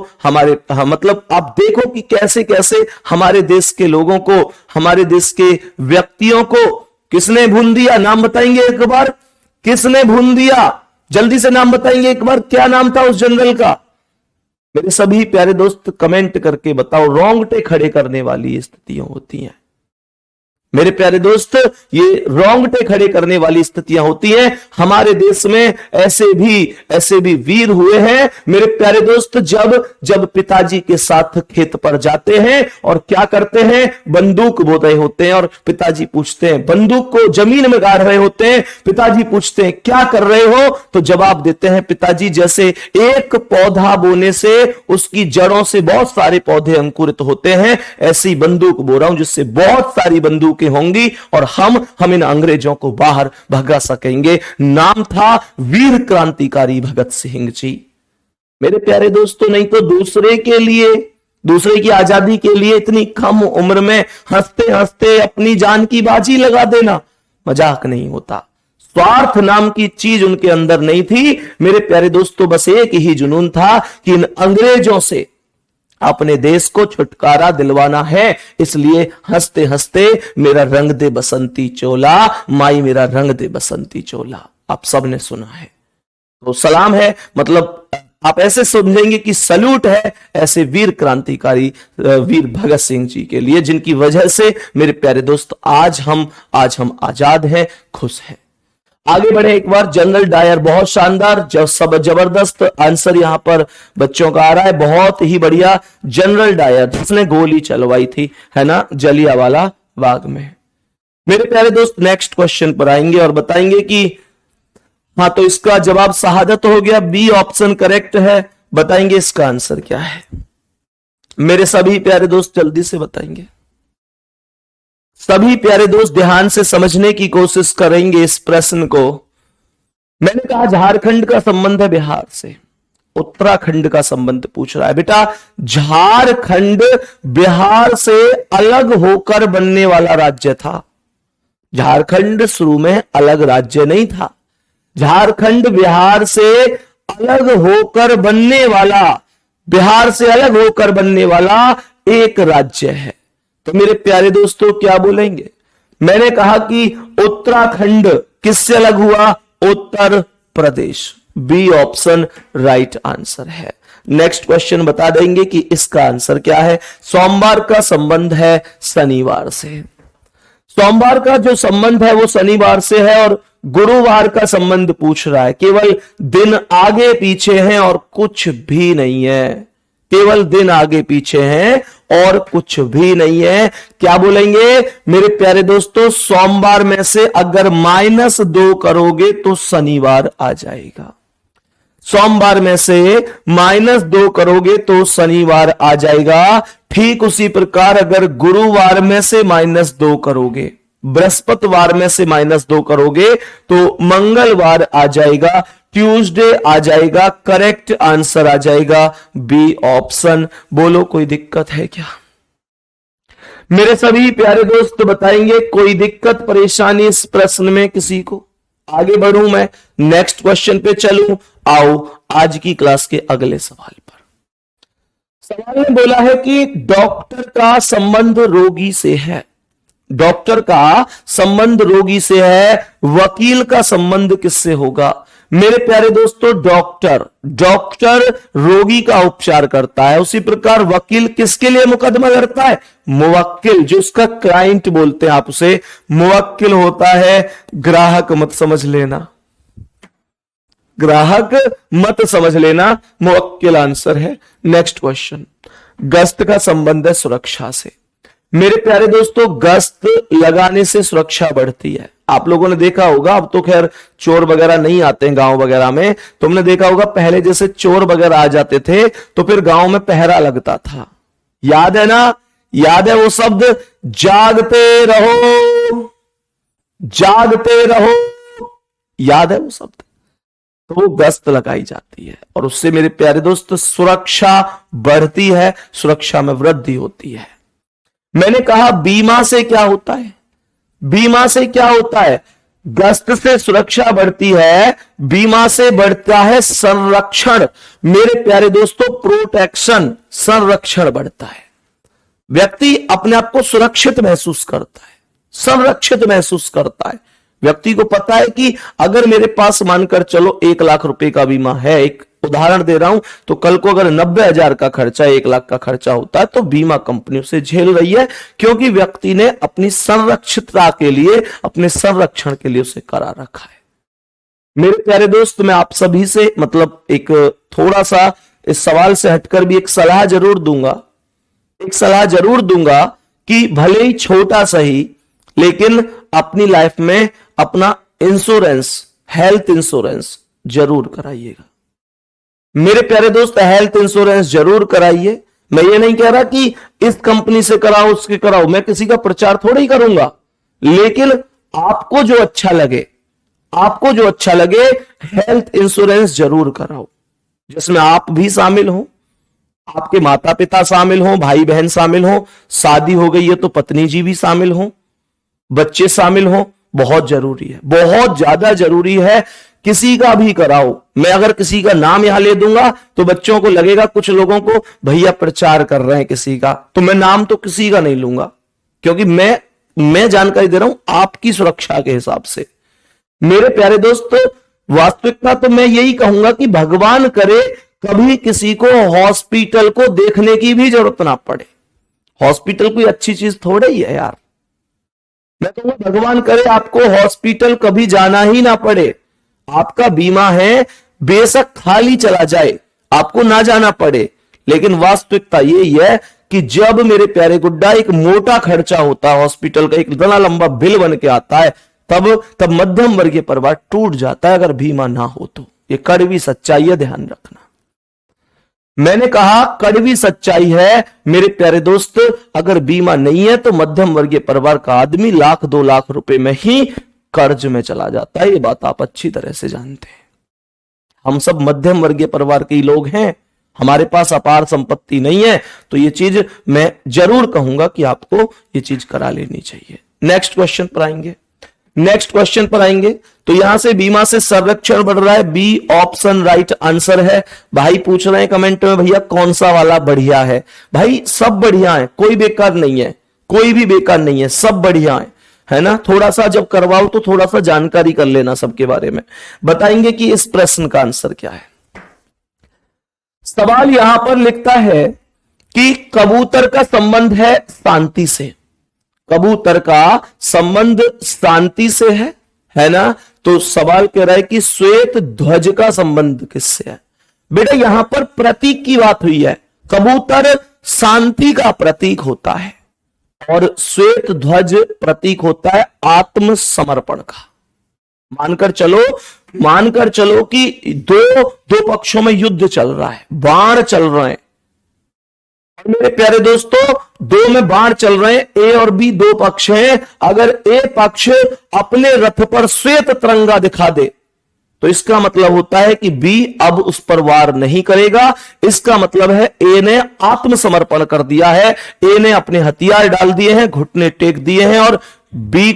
मतलब आप देखो कि कैसे कैसे हमारे देश के लोगों को, हमारे देश के व्यक्तियों को किसने भून दिया। नाम बताएंगे एक बार, किसने भून दिया? जल्दी से नाम बताएंगे एक बार, क्या नाम था उस जनरल का? मेरे सभी प्यारे दोस्त कमेंट करके बताओ। रोंगटे खड़े करने वाली स्थितियां होती हैं मेरे प्यारे दोस्त, ये रोंगटे खड़े करने वाली स्थितियां होती हैं। हमारे देश में ऐसे भी वीर हुए हैं मेरे प्यारे दोस्त, जब पिताजी के साथ खेत पर जाते हैं और क्या करते हैं, बंदूक बो रहे होते हैं, और पिताजी पूछते हैं, बंदूक को जमीन में गाड़ रहे होते हैं, पिताजी पूछते हैं क्या कर रहे हो? तो जवाब देते हैं, पिताजी जैसे एक पौधा बोने से उसकी जड़ों से बहुत सारे पौधे अंकुरित होते हैं, ऐसी बंदूक बो रहा हूं जिससे बहुत सारी बंदूकें होंगी और हम इन अंग्रेजों को बाहर भगा सकेंगे। नाम था वीर क्रांतिकारी भगत सिंह जी। मेरे प्यारे दोस्तों, नहीं तो दूसरे की आजादी के लिए इतनी कम उम्र में हंसते हंसते अपनी जान की बाजी लगा देना मजाक नहीं होता। स्वार्थ नाम की चीज उनके अंदर नहीं थी मेरे प्यारे दोस्तों, बस एक ही जुनून था कि इन अंग्रेजों से अपने देश को छुटकारा दिलवाना है। इसलिए हंसते हंसते मेरा रंग दे बसंती चोला, माई मेरा रंग दे बसंती चोला, आप सबने सुना है। तो सलाम है, मतलब आप ऐसे समझेंगे कि सल्यूट है ऐसे वीर क्रांतिकारी वीर भगत सिंह जी के लिए, जिनकी वजह से मेरे प्यारे दोस्त आज हम आजाद हैं, खुश हैं। आगे बढ़े एक बार। जनरल डायर, बहुत शानदार, जबरदस्त आंसर यहां पर बच्चों का आ रहा है, बहुत ही बढ़िया। जनरल डायर जिसने गोली चलवाई थी, है ना, जलियांवाला बाग में। मेरे प्यारे दोस्त नेक्स्ट क्वेश्चन पर आएंगे और बताएंगे कि हाँ, तो इसका जवाब शहादत हो गया, बी ऑप्शन करेक्ट है। बताएंगे इसका आंसर क्या है। मेरे सभी प्यारे दोस्त जल्दी से बताएंगे। सभी प्यारे दोस्त ध्यान से समझने की कोशिश करेंगे इस प्रश्न को। मैंने कहा झारखंड का संबंध है बिहार से, उत्तराखंड का संबंध पूछ रहा है। बेटा, झारखंड बिहार से अलग होकर बनने वाला राज्य था। झारखंड शुरू में अलग राज्य नहीं था। झारखंड बिहार से अलग होकर बनने वाला एक राज्य है। तो मेरे प्यारे दोस्तों क्या बोलेंगे? मैंने कहा कि उत्तराखंड किससे अलग हुआ? Uttar Pradesh. B option right answer है। नेक्स्ट क्वेश्चन बता देंगे कि इसका आंसर क्या है। सोमवार का संबंध है शनिवार से। सोमवार का जो संबंध है वो शनिवार से है, और गुरुवार का संबंध पूछ रहा है, केवल दिन आगे पीछे हैं और कुछ भी नहीं है, केवल दिन आगे पीछे हैं और कुछ भी नहीं है। क्या बोलेंगे मेरे प्यारे दोस्तों, सोमवार में से अगर -2 करोगे तो शनिवार आ जाएगा। सोमवार में से -2 करोगे तो शनिवार आ जाएगा। ठीक उसी प्रकार अगर गुरुवार में से -2 करोगे, बृहस्पतिवार में से -2 करोगे तो मंगलवार आ जाएगा, ट्यूसडे आ जाएगा। करेक्ट आंसर आ जाएगा बी ऑप्शन। बोलो कोई दिक्कत है क्या? मेरे सभी प्यारे दोस्त बताएंगे कोई दिक्कत परेशानी इस प्रश्न में किसी को? आगे बढ़ूं मैं, नेक्स्ट क्वेश्चन पे चलूं। आओ आज की क्लास के अगले सवाल पर। सवाल ने बोला है कि डॉक्टर का संबंध रोगी से है, डॉक्टर का संबंध रोगी से है, वकील का संबंध किससे होगा? मेरे प्यारे दोस्तों डॉक्टर रोगी का उपचार करता है, उसी प्रकार वकील किसके लिए मुकदमा लड़ता है? मुवक्किल, जो उसका क्लाइंट बोलते हैं आप उसे मुवक्किल होता है। ग्राहक मत समझ लेना, ग्राहक मत समझ लेना, मुवक्किल आंसर है। नेक्स्ट क्वेश्चन, गश्त का संबंध है सुरक्षा से। मेरे प्यारे दोस्तों गश्त लगाने से सुरक्षा बढ़ती है। आप लोगों ने देखा होगा, अब तो खैर चोर वगैरह नहीं आते हैं गांव वगैरह में, तुमने देखा होगा पहले जैसे चोर वगैरह आ जाते थे तो फिर गांव में पहरा लगता था। याद है ना? याद है वो शब्द, जागते रहो, जागते रहो, याद है वो शब्द? तो वो गश्त लगाई जाती है और उससे मेरे प्यारे दोस्त सुरक्षा बढ़ती है, सुरक्षा में वृद्धि होती है। मैंने कहा बीमा से क्या होता है? बीमा से क्या होता है? गश्त से सुरक्षा बढ़ती है, बीमा से बढ़ता है संरक्षण। मेरे प्यारे दोस्तों प्रोटेक्शन, संरक्षण बढ़ता है। व्यक्ति अपने आप को सुरक्षित महसूस करता है, संरक्षित महसूस करता है। व्यक्ति को पता है कि अगर मेरे पास मानकर चलो 1 लाख रुपए का बीमा है, एक उदाहरण दे रहा हूं, तो कल को अगर 90,000 का खर्चा 1 लाख का खर्चा होता है तो बीमा कंपनी उसे झेल रही है, क्योंकि व्यक्ति ने अपनी संरक्षितता के लिए, अपने संरक्षण के लिए उसे करा रखा है। मेरे प्यारे दोस्त मैं आप सभी से मतलब एक थोड़ा सा इस सवाल से हटकर भी एक सलाह जरूर दूंगा, एक सलाह जरूर दूंगा कि भले ही छोटा सही, लेकिन अपनी लाइफ में अपना इंश्योरेंस, हेल्थ इंश्योरेंस जरूर कराइएगा। मेरे प्यारे दोस्त हेल्थ इंश्योरेंस जरूर कराइए। मैं ये नहीं कह रहा कि इस कंपनी से कराओ उसके कराओ, मैं किसी का प्रचार थोड़ा ही करूंगा, लेकिन आपको जो अच्छा लगे, आपको जो अच्छा लगे हेल्थ इंश्योरेंस जरूर कराओ, जिसमें आप भी शामिल हो, आपके माता पिता शामिल हो, भाई बहन शामिल हो, शादी हो गई है तो पत्नी जी भी शामिल हो, बच्चे शामिल हो। बहुत जरूरी है, बहुत ज्यादा जरूरी है। किसी का भी कराओ। मैं अगर किसी का नाम यहां ले दूंगा तो बच्चों को लगेगा, कुछ लोगों को, भैया प्रचार कर रहे हैं किसी का, तो मैं नाम तो किसी का नहीं लूंगा, क्योंकि मैं जानकारी दे रहा हूं आपकी सुरक्षा के हिसाब से। मेरे प्यारे दोस्तों वास्तविकता तो मैं यही कहूंगा कि भगवान करे कभी किसी को हॉस्पिटल को देखने की भी जरूरत ना पड़े। हॉस्पिटल कोई अच्छी चीज थोड़े ही है यार। मैं कहूंगा भगवान करे आपको हॉस्पिटल कभी जाना ही ना पड़े। आपका बीमा है, बेशक खाली चला जाए, आपको ना जाना पड़े, लेकिन वास्तविकता यही है कि जब मेरे प्यारे गुड्डा एक मोटा खर्चा होता है हॉस्पिटल का, एक इतना लंबा बिल बन के आता है, तब मध्यम वर्गीय परिवार टूट जाता है अगर बीमा ना हो तो। ये कड़वी सच्चाई है, ध्यान रखना। मैंने कहा कड़वी सच्चाई है मेरे प्यारे दोस्त, अगर बीमा नहीं है तो मध्यम वर्गीय परिवार का आदमी 1-2 लाख रुपए में ही कर्ज में चला जाता है। ये बात आप अच्छी तरह से जानते हैं। हम सब मध्यम वर्गीय परिवार के ही लोग हैं, हमारे पास अपार संपत्ति नहीं है, तो ये चीज मैं जरूर कहूंगा कि आपको ये चीज करा लेनी चाहिए। नेक्स्ट क्वेश्चन पर आएंगे, नेक्स्ट क्वेश्चन पर आएंगे। तो यहां से बीमा से संरक्षण बढ़ रहा है, बी ऑप्शन राइट आंसर है। भाई पूछ रहे हैं कमेंट में, भैया कौन सा वाला बढ़िया है? भाई सब बढ़िया है, कोई बेकार नहीं है, कोई भी बेकार नहीं है, सब बढ़िया है ना। थोड़ा सा जब करवाओ तो थोड़ा सा जानकारी कर लेना सबके बारे में। बताएंगे कि इस प्रश्न का आंसर क्या है। सवाल यहां पर लिखता है कि कबूतर का संबंध है शांति से, कबूतर का संबंध शांति से है ना। तो सवाल कह रहा है कि श्वेत ध्वज का संबंध किससे है? बेटा यहां पर प्रतीक की बात हुई है। कबूतर शांति का प्रतीक होता है और श्वेत ध्वज प्रतीक होता है आत्मसमर्पण का। मानकर चलो कि दो पक्षों में युद्ध चल रहा है, बाण चल रहे हैं। मेरे प्यारे दोस्तों, दो में बाण चल रहे हैं, ए और बी दो पक्ष हैं। अगर ए पक्ष अपने रथ पर श्वेत तिरंगा दिखा दे तो इसका मतलब होता है कि बी अब उस पर वार नहीं करेगा। इसका मतलब है ए ने आत्मसमर्पण कर दिया है, ए ने अपने हथियार डाल दिए हैं, घुटने टेक दिए हैं और बी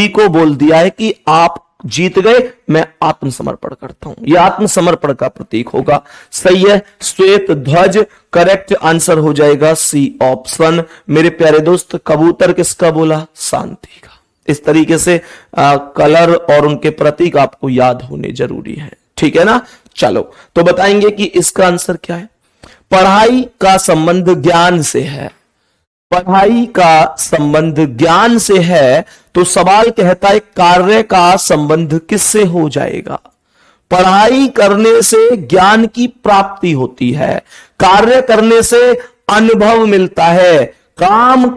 को बोल दिया है कि आप जीत गए, मैं आत्मसमर्पण करता हूं। यह आत्मसमर्पण का प्रतीक होगा। सही है, श्वेत ध्वज करेक्ट आंसर हो जाएगा सी ऑप्शन। मेरे प्यारे दोस्त, कबूतर किसका बोला? शांति का। इस तरीके से कलर और उनके प्रतीक आपको याद होने जरूरी है, ठीक है ना। चलो तो बताएंगे कि इसका आंसर क्या है। पढ़ाई का संबंध ज्ञान से है, पढ़ाई का संबंध ज्ञान से है, तो सवाल कहता है कार्य का संबंध किससे हो जाएगा? पढ़ाई करने से ज्ञान की प्राप्ति होती है, कार्य करने से अनुभव मिलता है। काम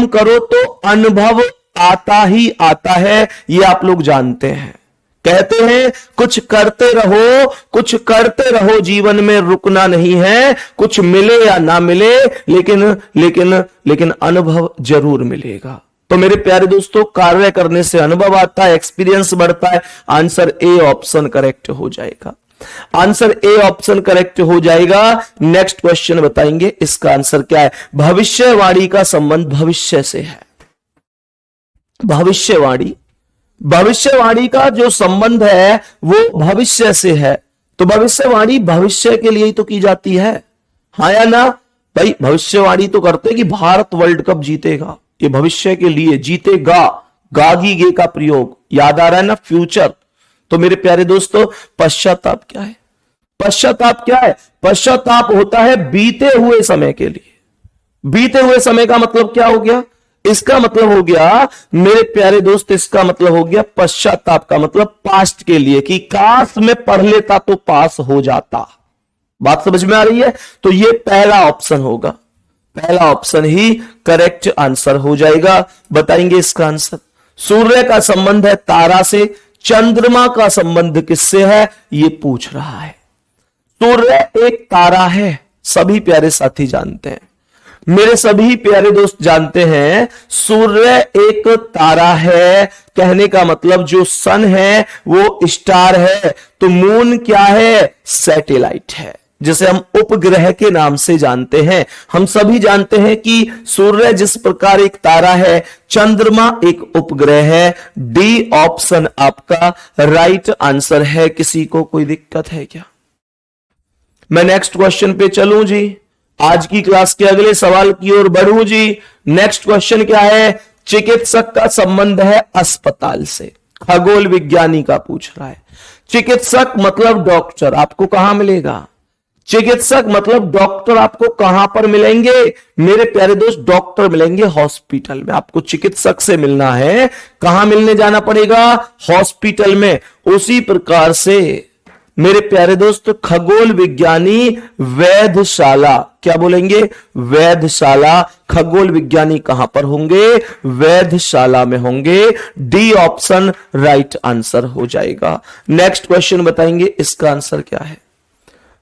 करो तो अनुभव आता ही आता है, ये आप लोग जानते हैं। कहते हैं कुछ करते रहो, जीवन में रुकना नहीं है। कुछ मिले या ना मिले, लेकिन अनुभव जरूर मिलेगा। तो मेरे प्यारे दोस्तों, कार्य करने से अनुभव आता है, एक्सपीरियंस बढ़ता है। आंसर ए ऑप्शन करेक्ट हो जाएगा। आंसर ए ऑप्शन करेक्ट हो जाएगा। नेक्स्ट क्वेश्चन बताएंगे इसका आंसर क्या है। भविष्यवाणी का संबंध भविष्य से है। भविष्यवाणी का जो संबंध है वो भविष्य से है। तो भविष्यवाणी भविष्य के लिए ही तो की जाती है, हाँ या ना भाई? भविष्यवाणी तो करते कि भारत वर्ल्ड कप जीतेगा, ये भविष्य के लिए। जीतेगा, गागी गे का प्रयोग याद आ रहा है ना, फ्यूचर। तो मेरे प्यारे दोस्तों, पश्चाताप क्या है? पश्चाताप होता है बीते हुए समय के लिए। बीते हुए समय का मतलब क्या हो गया? इसका मतलब हो गया मेरे प्यारे दोस्त, इसका मतलब हो गया पश्चाताप का मतलब पास्ट के लिए, कि काश में पढ़ लेता तो पास हो जाता। बात समझ में आ रही है? तो ये पहला ऑप्शन होगा, पहला ऑप्शन ही करेक्ट आंसर हो जाएगा। बताएंगे इसका आंसर। सूर्य का संबंध है तारा से, चंद्रमा का संबंध किससे है, ये पूछ रहा है। सूर्य एक तारा है, सभी प्यारे साथी जानते हैं, मेरे सभी प्यारे दोस्त जानते हैं, सूर्य एक तारा है। कहने का मतलब जो सन है वो स्टार है, तो मून क्या है? सैटेलाइट है, जिसे हम उपग्रह के नाम से जानते हैं। हम सभी जानते हैं कि सूर्य जिस प्रकार एक तारा है, चंद्रमा एक उपग्रह है। डी ऑप्शन आपका राइट आंसर है। किसी को कोई दिक्कत है क्या? मैं नेक्स्ट क्वेश्चन पे चलूं जी, आज की क्लास के अगले सवाल की ओर बढ़ूं जी। नेक्स्ट क्वेश्चन क्या है? चिकित्सक का संबंध है अस्पताल से। खगोल विज्ञानी का पूछ रहा है। चिकित्सक मतलब डॉक्टर, आपको कहां मिलेगा? चिकित्सक मतलब डॉक्टर आपको कहां पर मिलेंगे? मेरे प्यारे दोस्त, डॉक्टर मिलेंगे हॉस्पिटल में। आपको चिकित्सक से मिलना है, कहां मिलने जाना पड़ेगा? हॉस्पिटल में। उसी प्रकार से मेरे प्यारे दोस्त, खगोल विज्ञानी वैधशाला, क्या बोलेंगे? वैधशाला। खगोल विज्ञानी कहां पर होंगे? वैधशाला में होंगे। डी ऑप्शन राइट आंसर हो जाएगा। नेक्स्ट क्वेश्चन बताएंगे इसका आंसर क्या है।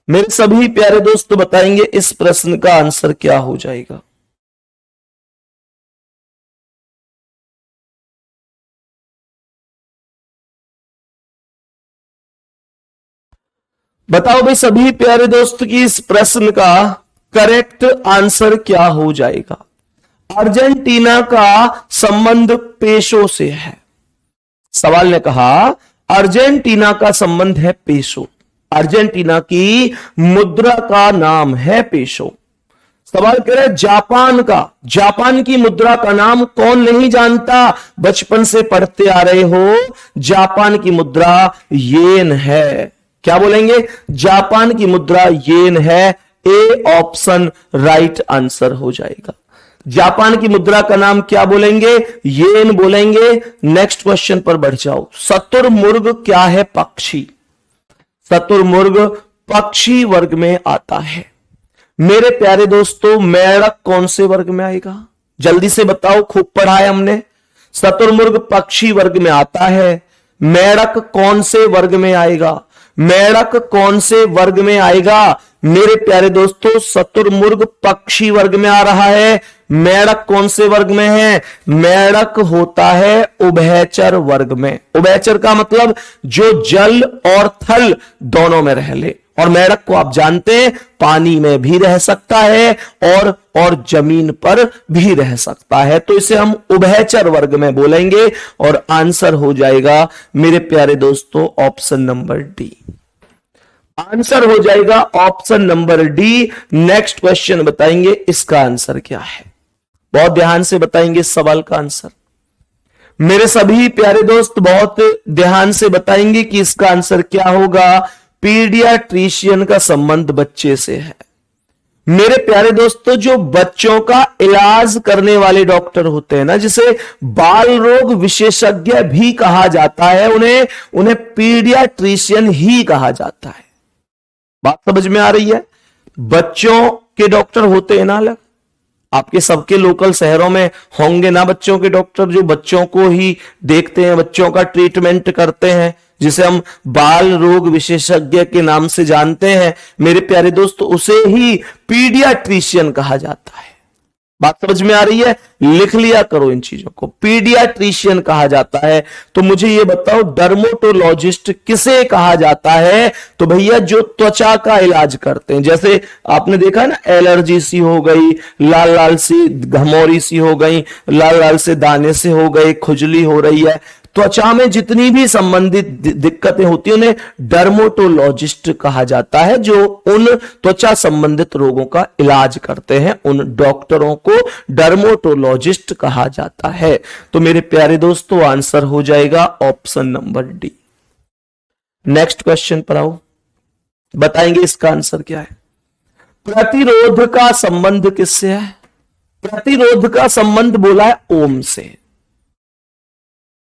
मेरे सभी प्यारे दोस्त बताएंगे इस प्रश्न का आंसर क्या हो जाएगा। बताओ भाई सभी प्यारे दोस्त की इस प्रश्न का करेक्ट आंसर क्या हो जाएगा। अर्जेंटीना का संबंध पेशो से है। सवाल ने कहा अर्जेंटीना का संबंध है पेशो। अर्जेंटीना की मुद्रा का नाम है पेशो। सवाल कह रहे जापान का, जापान की मुद्रा का नाम कौन नहीं जानता? बचपन से पढ़ते आ रहे हो। जापान की मुद्रा येन है। क्या बोलेंगे? जापान की मुद्रा येन है। ए ऑप्शन राइट आंसर हो जाएगा। जापान की मुद्रा का नाम क्या बोलेंगे? येन बोलेंगे। नेक्स्ट क्वेश्चन पर बढ़ जाओ। शतुरमुर्ग क्या है? पक्षी। शतुरमुर्ग पक्षी वर्ग में आता है। मेरे प्यारे दोस्तों, मेढक कौन से वर्ग में आएगा? जल्दी से बताओ, खूब पढ़ा है हमने। शतुरमुर्ग पक्षी वर्ग में आता है। मेढक कौन से वर्ग में आएगा? मेढक कौन से वर्ग में आएगा? मेरे प्यारे दोस्तों, शतुरमुर्ग पक्षी वर्ग में आ रहा है। मेढक कौन से वर्ग में है? मेढक होता है उभयचर वर्ग में। उभयचर का मतलब जो जल और थल दोनों में रह ले। और मेढक को आप जानते हैं पानी में भी रह सकता है और जमीन पर भी रह सकता है, तो इसे हम उभयचर वर्ग में बोलेंगे। और आंसर हो जाएगा मेरे प्यारे दोस्तों ऑप्शन नंबर डी। आंसर हो जाएगा option number D. Next question बताएंगे इसका आंसर क्या है। बहुत ध्यान से बताएंगे इस सवाल का आंसर। मेरे सभी प्यारे दोस्त बहुत ध्यान से बताएंगे कि इसका आंसर क्या होगा। पीडियाट्रिशियन का संबंध बच्चे से है। मेरे प्यारे दोस्तों, जो बच्चों का इलाज करने वाले डॉक्टर होते हैं ना, जिसे बाल रोग विशेषज्ञ भी कहा जाता है, उन्हें पीडियाट्रिशियन ही कहा जाता है। बात समझ में आ रही है? बच्चों के डॉक्टर होते हैं ना अलग, आपके सबके लोकल शहरों में होंगे ना बच्चों के डॉक्टर, जो बच्चों को ही देखते हैं, बच्चों का ट्रीटमेंट करते हैं, जिसे हम बाल रोग विशेषज्ञ के नाम से जानते हैं। मेरे प्यारे दोस्तों, उसे ही पीडियाट्रिशियन कहा जाता है। बात समझ में आ रही है? लिख लिया करो इन चीजों को। पीडियाट्रिशियन कहा जाता है। तो मुझे ये बताओ, डर्मेटोलॉजिस्ट किसे कहा जाता है? तो भैया जो त्वचा का इलाज करते हैं, जैसे आपने देखा ना, एलर्जी सी हो गई, लाल लाल सी घमौरी सी हो गई, लाल लाल से दाने से हो गए, खुजली हो रही है, त्वचा में जितनी भी संबंधित दिक्कतें होती हैं उन्हें डर्मेटोलॉजिस्ट कहा जाता है, जो उन त्वचा संबंधित रोगों का इलाज करते हैं। उन डॉक्टरों को डर्मेटोलॉजिस्ट कहा जाता है। तो मेरे प्यारे दोस्तों, आंसर हो जाएगा option number D. Next question पर आओ, बताएंगे इसका आंसर क्या है। प्रतिरोध का संबंध किससे है? प्रतिरोध का संबंध बोला है ओम से।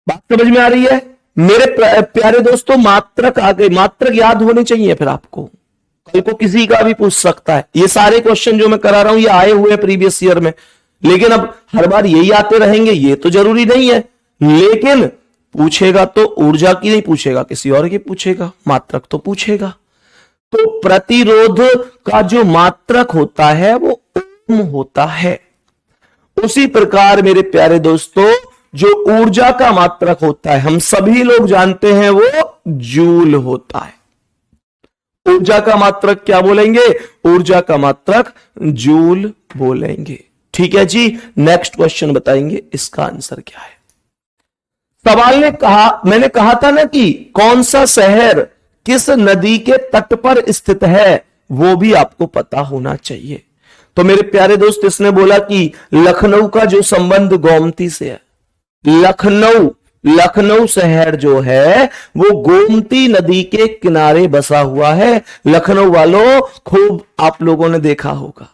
बात समझ में आ रही है? मेरे प्यारे दोस्तों, मात्रक आ गए, मात्रक याद होने चाहिए। फिर आपको कल को किसी का भी पूछ सकता है। ये सारे क्वेश्चन जो मैं करा रहा हूं, ये आए हुए प्रीवियस ईयर में, लेकिन अब हर बार यही आते रहेंगे ये तो जरूरी नहीं है। लेकिन पूछेगा तो ऊर्जा की नहीं पूछेगा, किसी और की पूछेगा, मात्रक तो पूछेगा। तो प्रतिरोध का जो मात्रक होता है वो ओम होता है। उसी प्रकार मेरे प्यारे दोस्तों, जो ऊर्जा का मात्रक होता है, हम सभी लोग जानते हैं, वो जूल होता है। ऊर्जा का मात्रक क्या बोलेंगे? ऊर्जा का मात्रक जूल बोलेंगे। ठीक है जी। नेक्स्ट क्वेश्चन बताएंगे इसका आंसर क्या है। सवाल ने कहा, मैंने कहा था ना कि कौन सा शहर किस नदी के तट पर स्थित है, वो भी आपको पता होना चाहिए। तो मेरे प्यारे दोस्त, इसने बोला कि लखनऊ का जो संबंध गोमती से है, लखनऊ शहर जो है वो गोमती नदी के किनारे बसा हुआ है। लखनऊ वालों, खूब आप लोगों ने देखा होगा।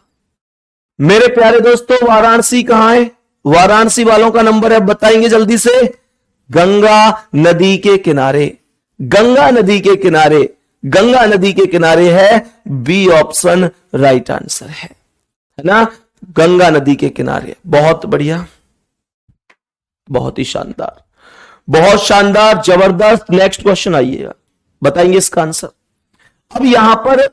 मेरे प्यारे दोस्तों, वाराणसी कहां है? वाराणसी वालों का नंबर है, बताएंगे जल्दी से। गंगा नदी के किनारे, गंगा नदी के किनारे, गंगा नदी के किनारे है। बी ऑप्शन राइट आंसर है ना, गंगा नदी के किनारे। बहुत बढ़िया, बहुत ही शानदार, बहुत शानदार, जबरदस्त। नेक्स्ट क्वेश्चन आइएगा, बताएंगे इसका आंसर। अब यहां पर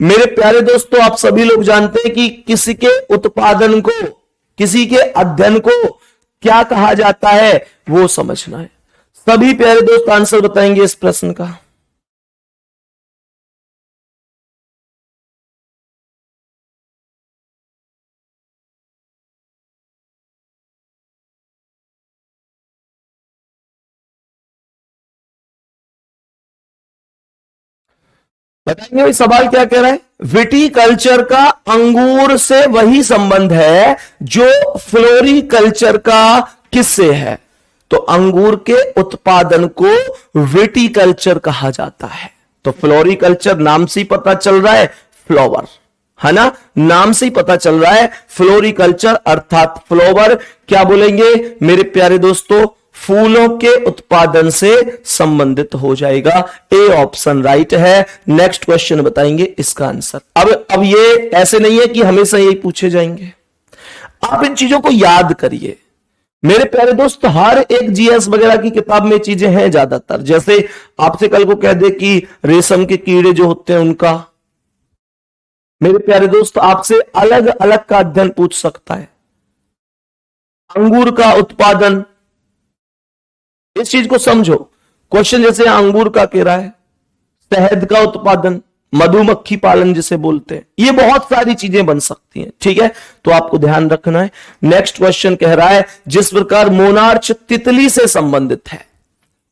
मेरे प्यारे दोस्तों, आप सभी लोग जानते हैं कि किसी के उत्पादन को, किसी के अध्ययन को क्या कहा जाता है, वो समझना है। सभी प्यारे दोस्त आंसर बताएंगे इस प्रश्न का। बताएंगे भाई, सवाल क्या कह रहा है। विटीकल्चर का अंगूर से वही संबंध है जो फ्लोरीकल्चर का किससे है? तो अंगूर के उत्पादन को विटीकल्चर कहा जाता है। तो फ्लोरीकल्चर नाम से ही पता चल रहा है, फ्लावर। है ना, नाम से ही पता चल रहा है फ्लोरिकल्चर अर्थात फ्लावर क्या बोलेंगे मेरे प्यारे दोस्तों, फूलों के उत्पादन से संबंधित हो जाएगा। ए ऑप्शन राइट है। नेक्स्ट क्वेश्चन बताएंगे इसका आंसर। अब ये ऐसे नहीं है कि हमेशा यही पूछे जाएंगे, आप इन चीजों को याद करिए मेरे प्यारे दोस्त। हर एक जीएस वगैरह की किताब में चीजें हैं ज्यादातर, जैसे आपसे कल को कह दे कि रेशम के कीड़े जो होते हैं उनका, मेरे प्यारे दोस्त आपसे अलग अलग का अध्ययन पूछ सकता है। अंगूर का उत्पादन, इस चीज को समझो। क्वेश्चन जैसे अंगूर का कह रहा है, शहद का उत्पादन, मधुमक्खी पालन जिसे बोलते हैं, ये बहुत सारी चीजें बन सकती हैं। ठीक है, तो आपको ध्यान रखना है। नेक्स्ट क्वेश्चन कह रहा है जिस प्रकार मोनार्च तितली से संबंधित है,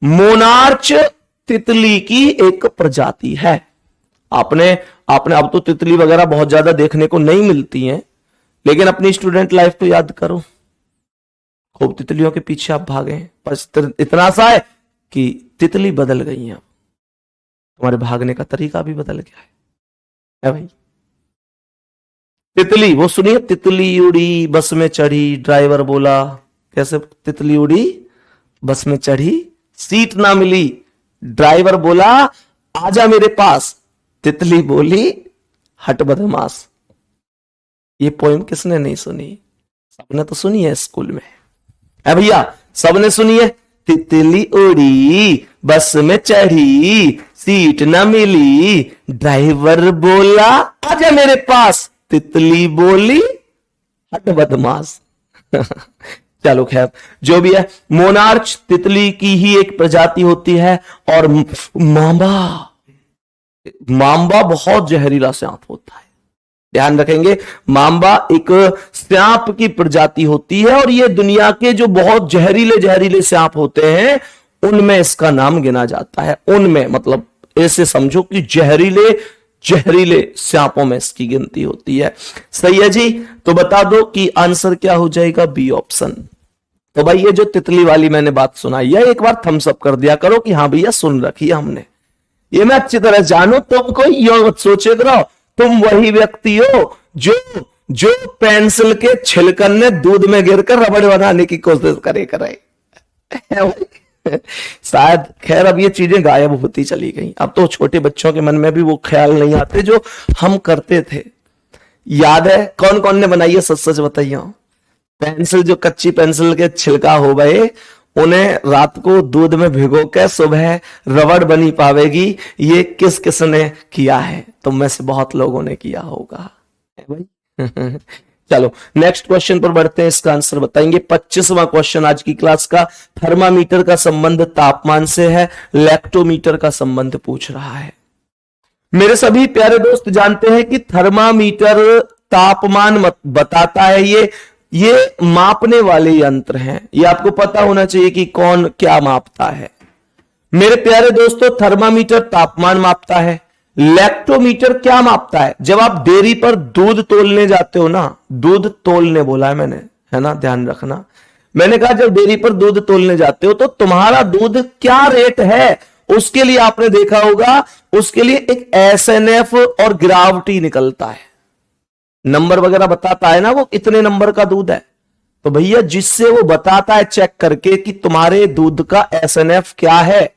मोनार्च तितली की एक प्रजाति है। आपने अब तो तितली वगैरह बहुत ज्यादा देखने को नहीं मिलती हैं, लेकिन अपनी स्टूडेंट लाइफ को याद करो, खूब तितलियों के पीछे आप भागे, बस इतना सा है कि तितली बदल गई है, तुम्हारे भागने का तरीका भी बदल गया है भाई। तितली वो सुनिए, तितली उड़ी बस में चढ़ी, ड्राइवर बोला, कैसे तितली उड़ी बस में चढ़ी, सीट ना मिली, ड्राइवर बोला आजा मेरे पास, तितली बोली हट बदमाश। ये पोएम किसने नहीं सुनी? सबने तो सुनी है स्कूल में, है भैया, सबने सुनी है। तितली उड़ी बस में चढ़ी, सीट न मिली, ड्राइवर बोला आजा मेरे पास, तितली बोली हट बदमाश। चलो खैर जो भी है, मोनार्च तितली की ही एक प्रजाति होती है। और मांबा बहुत जहरीला सांप होता है, ध्यान रखेंगे। मांबा एक सांप की प्रजाति होती है और ये दुनिया के जो बहुत जहरीले सांप होते हैं उनमें इसका नाम गिना जाता है। उनमें मतलब ऐसे समझो कि जहरीले सांपों में इसकी गिनती होती है। सही है जी, तो बता दो कि आंसर क्या हो जाएगा, बी ऑप्शन। तो भाई ये जो तितली वाली मैंने बात सुनाई है, एक बार थम्स अप कर दिया करो कि हाँ भैया सुन रखी है हमने, ये मैं अच्छी तरह जानू। तुम कोई यो मत सोचे करो तुम वही व्यक्ति हो जो पेंसिल के छिलकन में दूध में गिरकर रबड़ बनाने की कोशिश करे। शायद खैर अब ये चीजें गायब होती चली गई, अब तो छोटे बच्चों के मन में भी वो ख्याल नहीं आते जो हम करते थे। याद है कौन कौन ने बनाई है, सच सच बताइए। पेंसिल, जो कच्ची पेंसिल के छिलका हो गए, उन्हें रात को दूध में भिगो के सुबह रबड़ बनी पावेगी, ये किस किस ने किया है? तुम में से बहुत लोगों ने किया होगा भाई। चलो नेक्स्ट क्वेश्चन पर बढ़ते हैं, इसका आंसर बताएंगे। 25वां क्वेश्चन आज की क्लास का, थर्मामीटर का संबंध तापमान से है, लैक्टोमीटर का संबंध पूछ रहा है। मेरे सभी प्यारे दोस्त जानते हैं कि थर्मामीटर तापमान बताता है, ये मापने वाले यंत्र हैं, ये आपको पता होना चाहिए कि कौन क्या मापता है। मेरे प्यारे दोस्तों थर्मामीटर तापमान मापता है, लैक्टोमीटर क्या मापता है? जब आप डेयरी पर दूध तोलने जाते हो ना, दूध तोलने बोला है मैंने, है ना, ध्यान रखना। मैंने कहा जब डेयरी पर दूध तोलने जाते हो तो तुम्हारा दूध क्या रेट है, उसके लिए आपने देखा होगा, उसके लिए एक एसएनएफ और ग्राविटी निकलता है, नंबर वगैरह बताता है ना, वो कितने नंबर का दूध है। तो भैया जिससे वो बताता है चेक करके कि तुम्हारे दूध का एसएनएफ क्या है,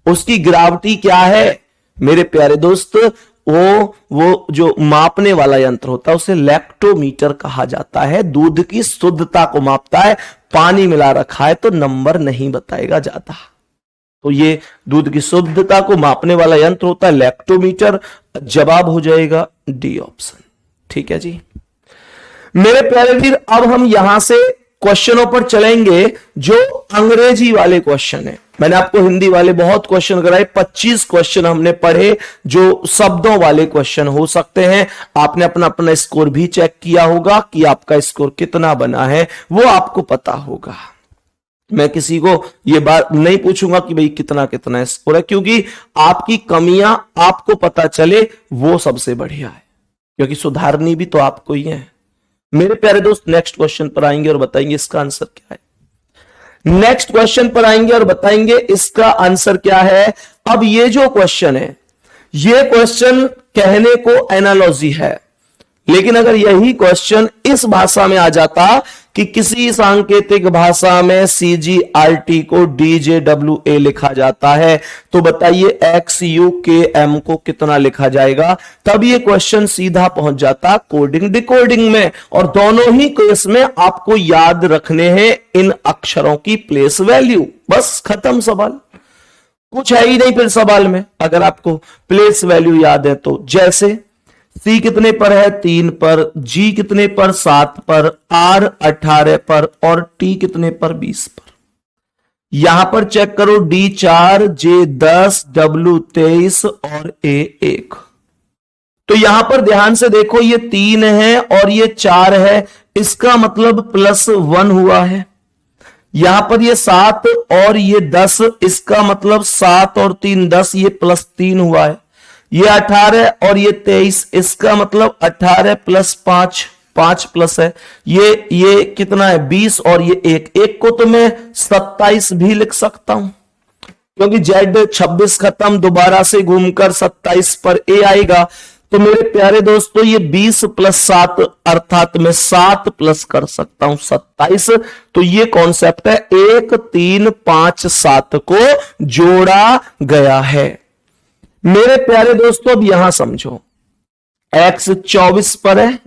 उसकी ग्राविटी क्या है, मेरे प्यारे दोस्त वो जो मापने वाला यंत्र होता है उसे लैक्टोमीटर कहा जाता है। दूध की शुद्धता को मापता है, पानी मिला रखा है तो नंबर नहीं बताएगा ज्यादा। तो ये दूध की शुद्धता को मापने वाला यंत्र होता है लैक्टोमीटर। जवाब हो जाएगा डी ऑप्शन। ठीक है जी मेरे प्यारे वीर, अब हम यहां से क्वेश्चनों पर चलेंगे जो अंग्रेजी वाले क्वेश्चन है। मैंने आपको हिंदी वाले बहुत क्वेश्चन कराए, 25 क्वेश्चन हमने पढ़े जो शब्दों वाले क्वेश्चन हो सकते हैं। आपने अपना अपना स्कोर भी चेक किया होगा कि आपका स्कोर कितना बना है, वो आपको पता होगा। मैं किसी को ये बात नहीं पूछूंगा कि भाई कितना कितना स्कोर है, क्योंकि आपकी कमियां आपको पता चले वो सबसे बढ़िया है, क्योंकि सुधारनी भी तो आपको ही है। मेरे प्यारे दोस्त नेक्स्ट क्वेश्चन पर आएंगे और बताएंगे इसका आंसर क्या है। नेक्स्ट क्वेश्चन पर आएंगे और बताएंगे इसका आंसर क्या है। अब ये जो क्वेश्चन है, ये क्वेश्चन कहने को एनालॉजी है, लेकिन अगर यही क्वेश्चन इस भाषा में आ जाता कि किसी सांकेतिक भाषा में CGRT को DJWA लिखा जाता है, तो बताइए XUKM को कितना लिखा जाएगा। तब ये क्वेश्चन सीधा पहुंच जाता कोडिंग डिकोडिंग में, और दोनों ही केस में आपको याद रखने हैं इन अक्षरों की प्लेस वैल्यू। बस खत्म सवाल, कुछ है ही नहीं फिर सवाल में अगर आपको प्लेस वैल्यू याद है तो। जैसे C कितने पर है 3 पर, G कितने पर 7 पर, R 18 पर और T कितने पर 20 पर। यहां पर चेक करो D 4, J 10, W 23 और A 1। तो यहां पर ध्यान से देखो, ये 3 है और ये 4 है, इसका मतलब +1 हुआ है। यहां पर ये 7 और ये 10, इसका मतलब 7 और 3 10, ये +3 हुआ है। ये 18 और ये 23, इसका मतलब 18 + 5 5 प्लस है। ये कितना है 20 और ये 1 को तो मैं 27 भी लिख सकता हूं, क्योंकि Z 26 खत्म, दोबारा से घूमकर 27 पर A आएगा। तो मेरे प्यारे दोस्तों, ये 20 + 7 अर्थात मैं 7 प्लस कर सकता हूं 27। तो ये कॉन्सेप्ट है 1 3 5 7 को जोड़ा गया है। मेरे प्यारे दोस्तों, अब यहां समझो, X 24 पर है,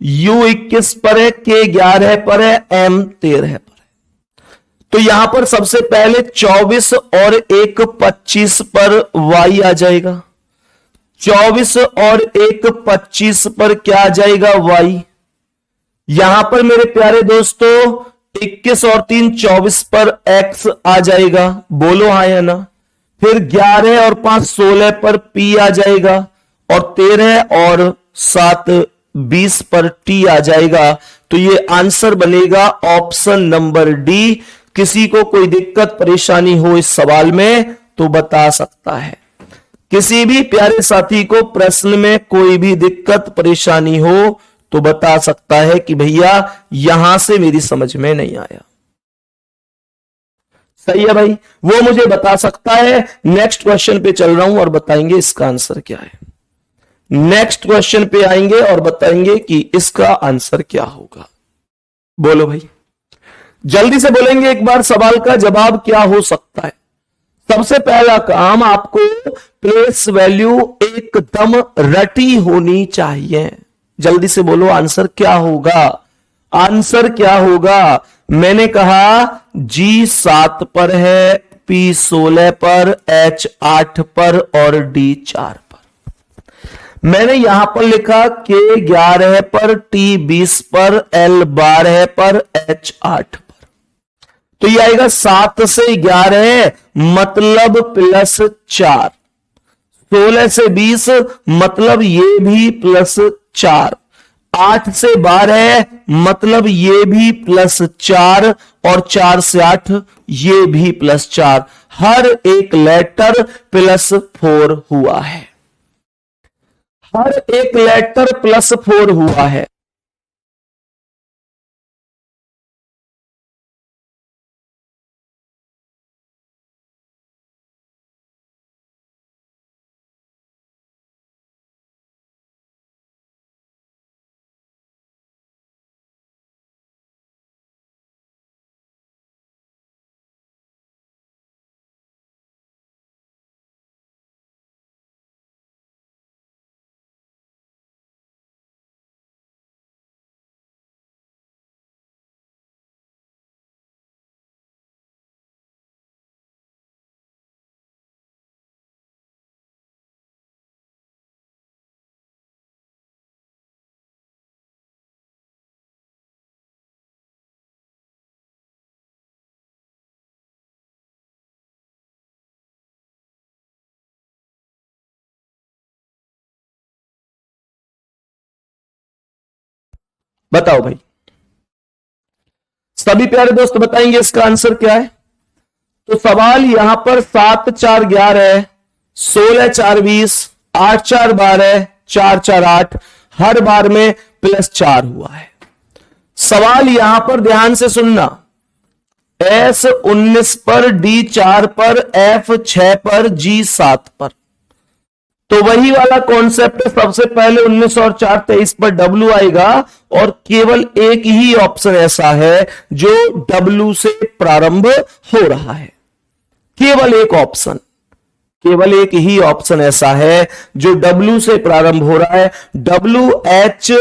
U 21 पर है, K 11 पर है, M 13 पर है। तो यहां पर सबसे पहले 24 और 1 25 पर Y आ जाएगा। 24 और 1 25 पर क्या आ जाएगा Y। यहां पर मेरे प्यारे दोस्तों 21 और 3 24 पर X आ जाएगा, बोलो हाँ या ना। फिर 11 और 5 16 पर P आ जाएगा, और 13 और 7 20 पर T आ जाएगा। तो ये आंसर बनेगा ऑप्शन नंबर D। किसी को कोई दिक्कत परेशानी हो इस सवाल में तो बता सकता है। किसी भी प्यारे साथी को प्रश्न में कोई भी दिक्कत परेशानी हो तो बता सकता है कि भैया यहां से मेरी समझ में नहीं आया। सही है भाई, वो मुझे बता सकता है। नेक्स्ट क्वेश्चन पे चल रहा हूं और बताएंगे इसका आंसर क्या है। नेक्स्ट क्वेश्चन पे आएंगे और बताएंगे कि इसका आंसर क्या होगा। बोलो भाई, जल्दी से बोलेंगे एक बार सवाल का जवाब क्या हो सकता है। सबसे पहला काम, आपको प्लेस वैल्यू एकदम रटी होनी चाहिए। जल्दी से बोलो आंसर क्या होगा। आंसर क्या होगा। मैंने कहा G 7 पर है, P 16 पर, H 8 पर और D 4 पर। मैंने यहां पर लिखा K 11 पर, T 20 पर, L 12 पर, H 8 पर। तो ये आएगा 7 से 11 मतलब +4, 16 से 20 मतलब ये भी +4, 8 से 12 मतलब ये भी +4 और 4 से 8 ये भी +4। हर एक लेटर +4 हुआ है। हर एक लेटर +4 हुआ है। बताओ भाई, सभी प्यारे दोस्त बताएंगे इसका आंसर क्या है। तो सवाल यहां पर 7 4 11, 16 4 20, 8 4 12, 4 4 8, हर बार में +4 हुआ है। सवाल यहां पर ध्यान से सुनना, S 19 पर, D 4 पर, F 6 पर, G 7 पर। तो वही वाला कॉन्सेप्ट, सबसे पहले 19 और 4 23 पर W आएगा और केवल एक ही ऑप्शन ऐसा है जो W से प्रारंभ हो रहा है। केवल एक ऑप्शन, केवल एक ही ऑप्शन ऐसा है जो W से प्रारंभ हो रहा है, WHJK।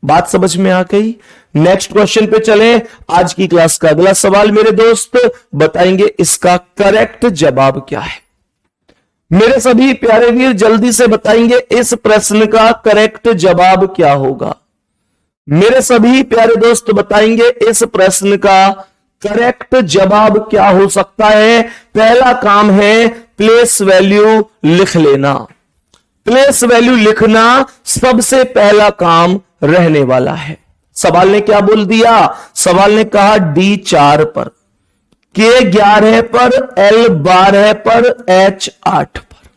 बात समझ में आ गई? नेक्स्ट क्वेश्चन पे चले। आज की क्लास का अगला सवाल मेरे दोस्त बताएंगे इसका करेक्ट जवाब क्या है। मेरे सभी प्यारे वीर जल्दी से बताएंगे इस प्रश्न का करेक्ट जवाब क्या होगा। मेरे सभी प्यारे दोस्त बताएंगे इस प्रश्न का करेक्ट जवाब क्या हो सकता है। पहला काम है प्लेस वैल्यू लिख लेना। प्लेस वैल्यू लिखना सबसे पहला काम रहने वाला है। सवाल ने क्या बोल दिया? सवाल ने कहा D4 पर, K11 पर, L12 पर, H8 पर।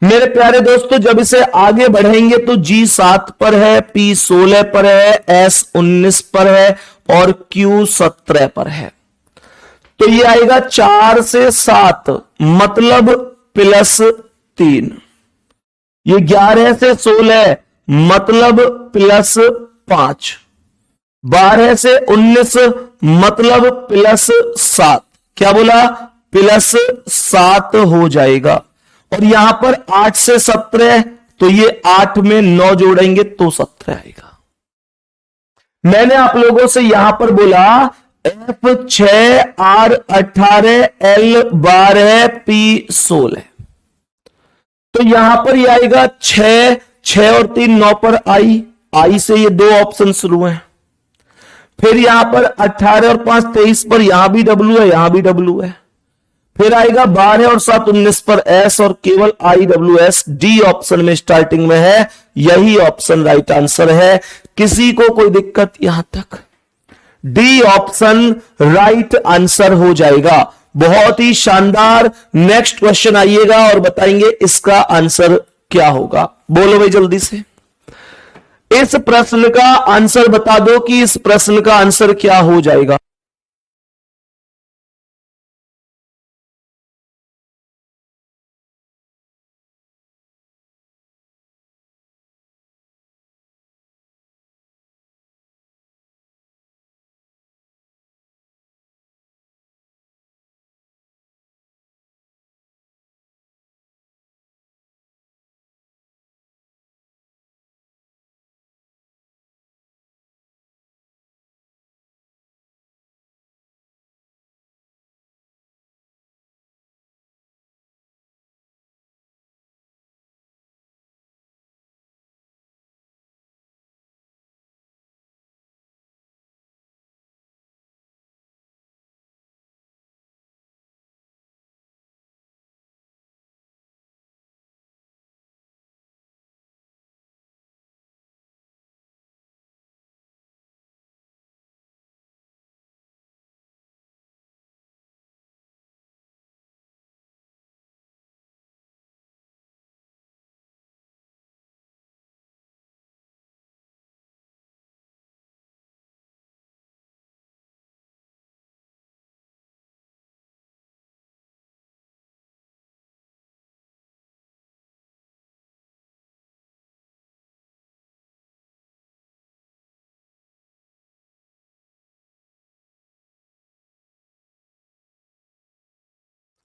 मेरे प्यारे दोस्तों जब इसे आगे बढ़ेंगे तो G7 पर है, P16 पर है, S19 पर है और Q17 पर है। तो ये आएगा 4 से 7 मतलब +3। ये 11 से 16 मतलब +5, 12 से 19 मतलब +7। क्या बोला? +7 हो जाएगा। और यहां पर 8 से 17, तो ये 8 में 9 जोड़ेंगे तो 17 आएगा। मैंने आप लोगों से यहां पर बोला F6 R18 L12 P16, तो यहां पर ये आएगा 6 और 3 9 पर आई से ये 2 ऑप्शन शुरू हैं। फिर यहां पर 18 और 5 23 पर यहां भी W है, यहां भी W है। फिर आएगा 12 और 7 19 पर S और केवल IWS D ऑप्शन में स्टार्टिंग में है। यही ऑप्शन राइट आंसर है। किसी को कोई दिक्कत यहां तक? डी ऑप्शन राइट आंसर हो जाएगा। बहुत ही शानदार। नेक्स्ट क्वेश्चन आइएगा और बताएंगे इसका आंसर क्या होगा। बोलो भाई जल्दी से, इस प्रश्न का आंसर बता दो कि इस प्रश्न का आंसर क्या हो जाएगा।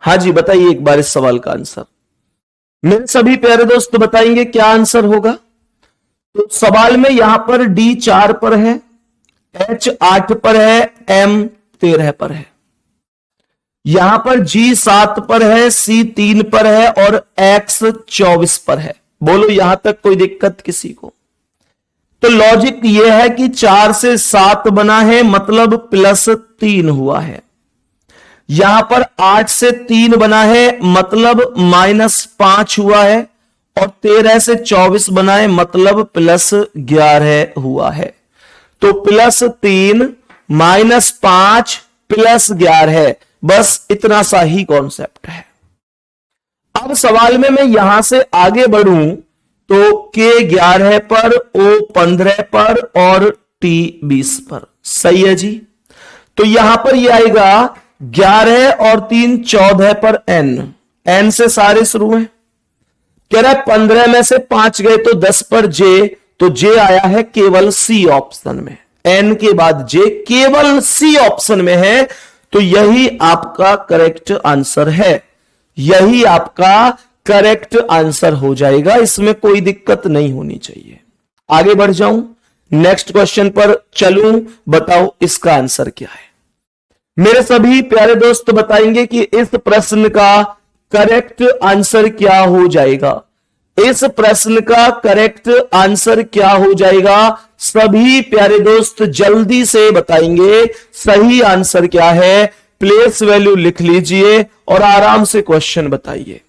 हाँ जी बताइए एक बार इस सवाल का आंसर। मेरे सभी प्यारे दोस्त बताएंगे क्या आंसर होगा। तो सवाल में यहां पर D4 पर है, H8 पर है, M13 पर है, यहां पर G7 पर है, C3 पर है और X24 पर है। बोलो यहां तक कोई दिक्कत किसी को? तो लॉजिक यह है कि 4 से 7 बना है मतलब +3 हुआ है। यहां पर 8 से 3 बना है मतलब -5 हुआ है और 13 से 24 बना है मतलब +11 हुआ है। तो +3 -5 +11, बस इतना सा ही कॉन्सेप्ट है। अब सवाल में मैं यहां से आगे बढ़ूं तो K11 पर, O15 पर और T20 पर। सही है जी। तो यहां पर यह आएगा 11 और 3 14 पर N, एन से सारे शुरू हैं। कह रहा है 15 में से 5 गए तो 10 पर जे, तो जे आया है केवल सी ऑप्शन में। एन के बाद जे केवल सी ऑप्शन में है, तो यही आपका करेक्ट आंसर है। यही आपका करेक्ट आंसर हो जाएगा, इसमें कोई दिक्कत नहीं होनी चाहिए। आगे बढ़ जाऊं, नेक्स्ट क्वेश्चन पर चलूं, बताओ इसका आंसर क्या है। मेरे सभी प्यारे दोस्त बताएंगे कि इस प्रश्न का करेक्ट आंसर क्या हो जाएगा। इस प्रश्न का करेक्ट आंसर क्या हो जाएगा, सभी प्यारे दोस्त जल्दी से बताएंगे। सही आंसर क्या है, प्लेस वैल्यू लिख लीजिए और आराम से क्वेश्चन बताइए।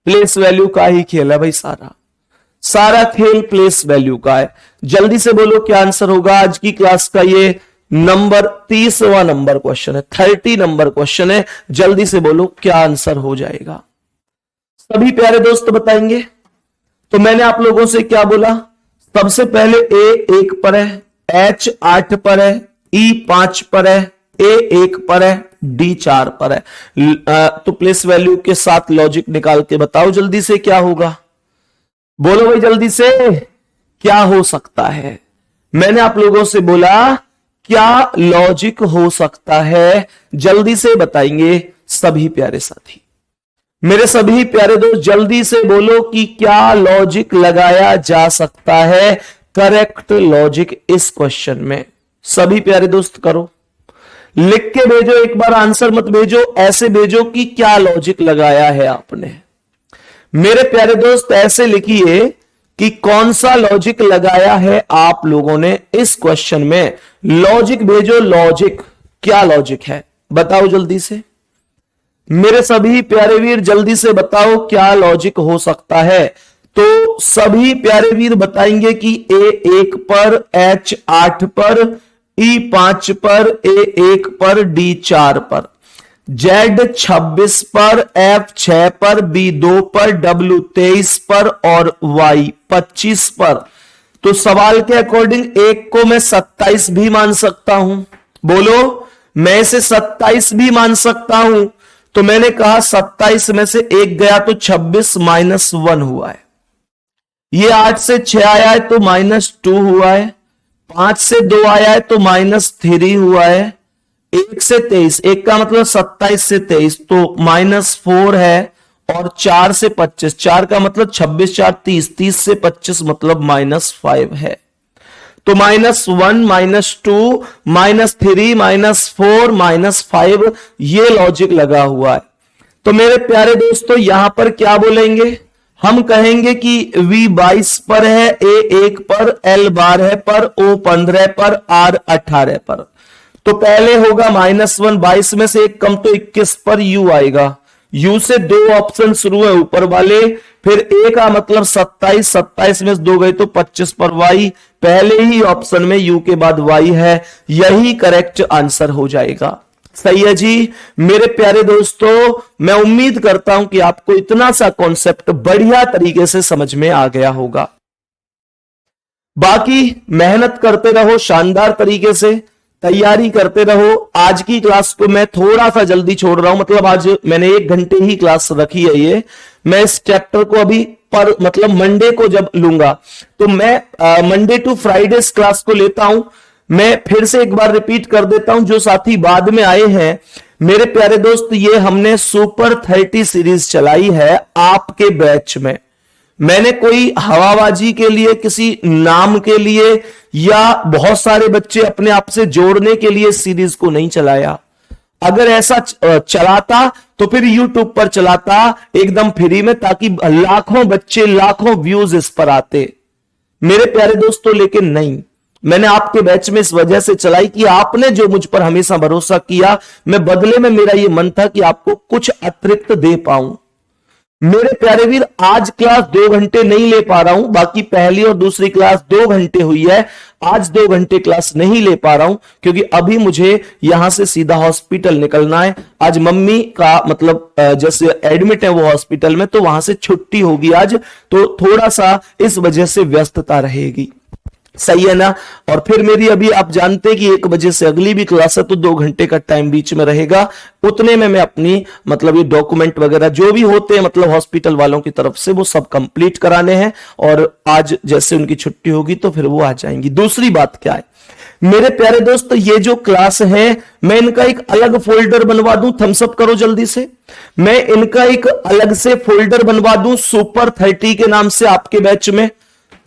प्लेस वैल्यू का ही खेल है भाई, सारा खेल प्लेस वैल्यू का है। जल्दी से बोलो क्या आंसर होगा। आज की क्लास का ये नंबर 30वां नंबर क्वेश्चन है, 30 नंबर क्वेश्चन है। जल्दी से बोलो क्या आंसर हो जाएगा। सभी प्यारे दोस्त बताएंगे। तो मैंने आप लोगों से क्या बोला, सबसे पहले ए 1 पर है, एच 8 पर है, ई 5 पर है, ए 1 पर है, डी 4 पर है। तो प्लेस वैल्यू के साथ लॉजिक निकाल के बताओ जल्दी से क्या होगा। बोलो भाई जल्दी से क्या हो सकता है। मैंने आप लोगों से बोला क्या लॉजिक हो सकता है, जल्दी से बताएंगे सभी प्यारे साथी। मेरे सभी प्यारे दोस्त जल्दी से बोलो कि क्या लॉजिक लगाया जा सकता है, करेक्ट लॉजिक इस क्वेश्चन में। सभी प्यारे दोस्त करो, लिख के भेजो, एक बार आंसर मत भेजो, ऐसे भेजो कि क्या लॉजिक लगाया है आपने। मेरे प्यारे दोस्त ऐसे लिखिए कि कौन सा लॉजिक लगाया है आप लोगों ने इस क्वेश्चन में। लॉजिक भेजो, लॉजिक क्या लॉजिक है बताओ जल्दी से। मेरे सभी प्यारे वीर जल्दी से बताओ क्या लॉजिक हो सकता है। तो सभी प्यारे वीर बताएंगे कि ए 1 पर, एच 8 पर, ई 5 पर, ए 1 पर, डी 4 पर, जेड 26 पर, एफ 6 पर, बी 2 पर, डब्ल्यू 23 पर और वाई 25 पर। तो सवाल के अकॉर्डिंग एक को मैं 27 भी मान सकता हूं। बोलो, मैं इसे 27 भी मान सकता हूं। तो मैंने कहा 27 में से एक गया तो 26 -1 हुआ है। ये 8 से 6 आया है तो -2 हुआ है। 5 से 2 आया है तो -3 हुआ है। 1 से 23, एक का मतलब 27 से 23 तो -4 है। और 4 से 25, 4 का मतलब 26 4 30, 30 से 25 मतलब -5 है। तो -1 -2 -3 -4 -5 ये लॉजिक लगा हुआ है। तो मेरे प्यारे दोस्तों यहां पर क्या बोलेंगे, हम कहेंगे कि V 22 पर है, A 1 पर, L 12 पर, O 15 पर, R 18 पर। तो पहले होगा -1, 22 में से एक कम तो 21 पर U आएगा। U से 2 ऑप्शन शुरू है ऊपर वाले, फिर A का मतलब 27, 27 में से 2 गए तो 25 पर Y। पहले ही ऑप्शन में U के बाद Y है, यही करेक्ट आंसर हो जाएगा। सही है जी मेरे प्यारे दोस्तों, मैं उम्मीद करता हूं कि आपको इतना सा कॉन्सेप्ट बढ़िया तरीके से समझ में आ गया होगा। बाकी मेहनत करते रहो, शानदार तरीके से तैयारी करते रहो। आज की क्लास को मैं थोड़ा सा जल्दी छोड़ रहा हूं, मतलब आज मैंने 1 घंटे ही क्लास रखी है। ये मैं इस चैप्टर को अभी पर मतलब मंडे को जब लूंगा तो मैं मंडे टू फ्राइडे इस क्लास को लेता हूं। मैं फिर से एक बार रिपीट कर देता हूं, जो साथी बाद में आए हैं मेरे प्यारे दोस्त, ये हमने सुपर 30 सीरीज चलाई है आपके बैच में। मैंने कोई हवाबाजी के लिए, किसी नाम के लिए या बहुत सारे बच्चे अपने आप से जोड़ने के लिए सीरीज को नहीं चलाया। अगर ऐसा चलाता तो फिर YouTube पर चलाता एकदम फ्री में, ताकि लाखों बच्चे, लाखों व्यूज इस पर आते मेरे प्यारे दोस्तों। लेकिन नहीं, मैंने आपके बैच में इस वजह से चलाई कि आपने जो मुझ पर हमेशा भरोसा किया, मैं बदले में मेरा ये मन था कि आपको कुछ अतिरिक्त दे पाऊं। मेरे प्यारे वीर आज क्लास 2 घंटे नहीं ले पा रहा हूं, बाकी पहली और दूसरी क्लास 2 घंटे हुई है। आज 2 घंटे क्लास नहीं ले पा रहा हूं क्योंकि अभी मुझे यहां से सीधा हॉस्पिटल निकलना है। आज मम्मी का मतलब जैसे एडमिट है वो हॉस्पिटल में, तो वहां से छुट्टी होगी आज, तो थोड़ा सा इस वजह से व्यस्तता रहेगी। सही है ना। और फिर मेरी अभी आप जानते हैं कि 1 बजे से अगली भी क्लास है, तो 2 घंटे का टाइम बीच में रहेगा। उतने में मैं अपनी मतलब ये डॉक्यूमेंट वगैरह जो भी होते हैं मतलब हॉस्पिटल वालों की तरफ से वो सब कंप्लीट कराने हैं, और आज जैसे उनकी छुट्टी होगी तो फिर वो आ जाएंगी। दूसरी बात क्या है मेरे प्यारे दोस्त, ये जो क्लास है मैं इनका एक अलग फोल्डर बनवा दूं, थम्स अप करो जल्दी से। मैं इनका एक अलग से फोल्डर बनवा दूं सुपर 30 के नाम से आपके बैच में,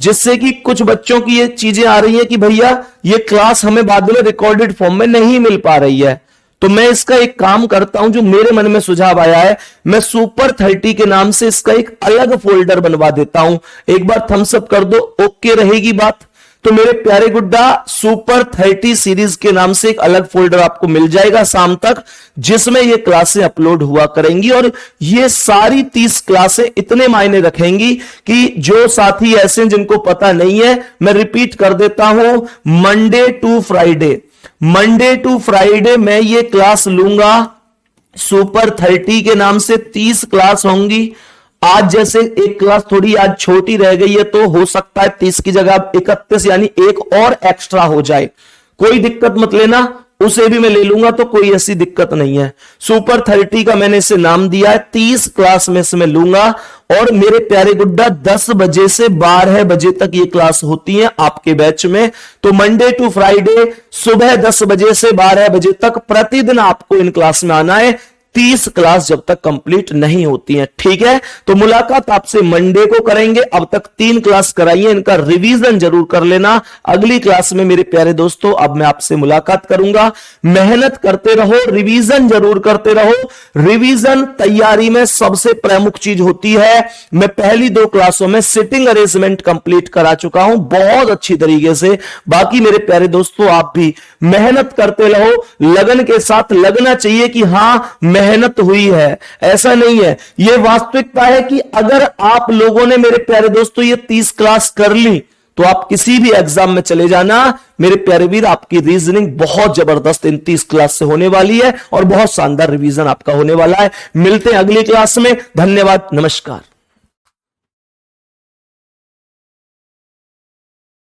जिससे कि कुछ बच्चों की ये चीजें आ रही है कि भैया ये क्लास हमें बाद में रिकॉर्डेड फॉर्म में नहीं मिल पा रही है। तो मैं इसका एक काम करता हूं, जो मेरे मन में सुझाव आया है, मैं सुपर 30 के नाम से इसका एक अलग फोल्डर बनवा देता हूं। एक बार थम्स अप कर दो, ओके रहेगी बात। तो मेरे प्यारे गुड्डा सुपर 30 सीरीज के नाम से एक अलग फोल्डर आपको मिल जाएगा शाम तक, जिसमें ये क्लासें अपलोड हुआ करेंगी। और ये सारी 30 क्लासें इतने मायने रखेंगी कि जो साथी ऐसे हैं जिनको पता नहीं है, मैं रिपीट कर देता हूं, मंडे टू फ्राइडे मैं ये क्लास लूंगा सुपर 30 के नाम से। 30 क्लास होंगी। आज जैसे एक क्लास थोड़ी आज छोटी रह गई है, तो हो सकता है 30 की जगह 31 यानी एक और एक्स्ट्रा हो जाए, कोई दिक्कत मत लेना, उसे भी मैं ले लूंगा, तो कोई ऐसी दिक्कत नहीं है। सुपर 30 का मैंने इसे नाम दिया है, 30 क्लास में से मैं लूंगा। और मेरे प्यारे गुड्डा 10 बजे से 12 बजे तक ये क्लास होती है आपके बैच में। तो मंडे टू फ्राइडे सुबह 10 बजे से 12 बजे तक प्रतिदिन आपको इन क्लास में आना है, 30 क्लास जब तक कंप्लीट नहीं होती हैं, ठीक है। तो मुलाकात आपसे मंडे को करेंगे। अब तक 3 क्लास कराइए, इनका रिवीजन जरूर कर लेना। अगली क्लास में मेरे प्यारे दोस्तों अब मैं आपसे मुलाकात करूंगा। मेहनत करते रहो, रिवीजन जरूर करते रहो। रिवीजन तैयारी में सबसे प्रमुख चीज होती है। मैं पहली 2 क्लासों में सिटिंग अरेंजमेंट कंप्लीट करा चुका हूं बहुत अच्छी तरीके से। बाकी मेरे प्यारे दोस्तों आप भी मेहनत करते रहो, लगन के साथ लगना चाहिए कि हां मेहनत हुई है, ऐसा नहीं है। यह वास्तविकता है कि अगर आप लोगों ने मेरे प्यारे दोस्तों ये 30 क्लास कर ली, तो आप किसी भी एग्जाम में चले जाना मेरे प्यारे वीर, आपकी रीजनिंग बहुत जबरदस्त इन 30 क्लास से होने वाली है और बहुत शानदार रिवीजन आपका होने वाला है। मिलते हैं अगली क्लास में। धन्यवाद, नमस्कार।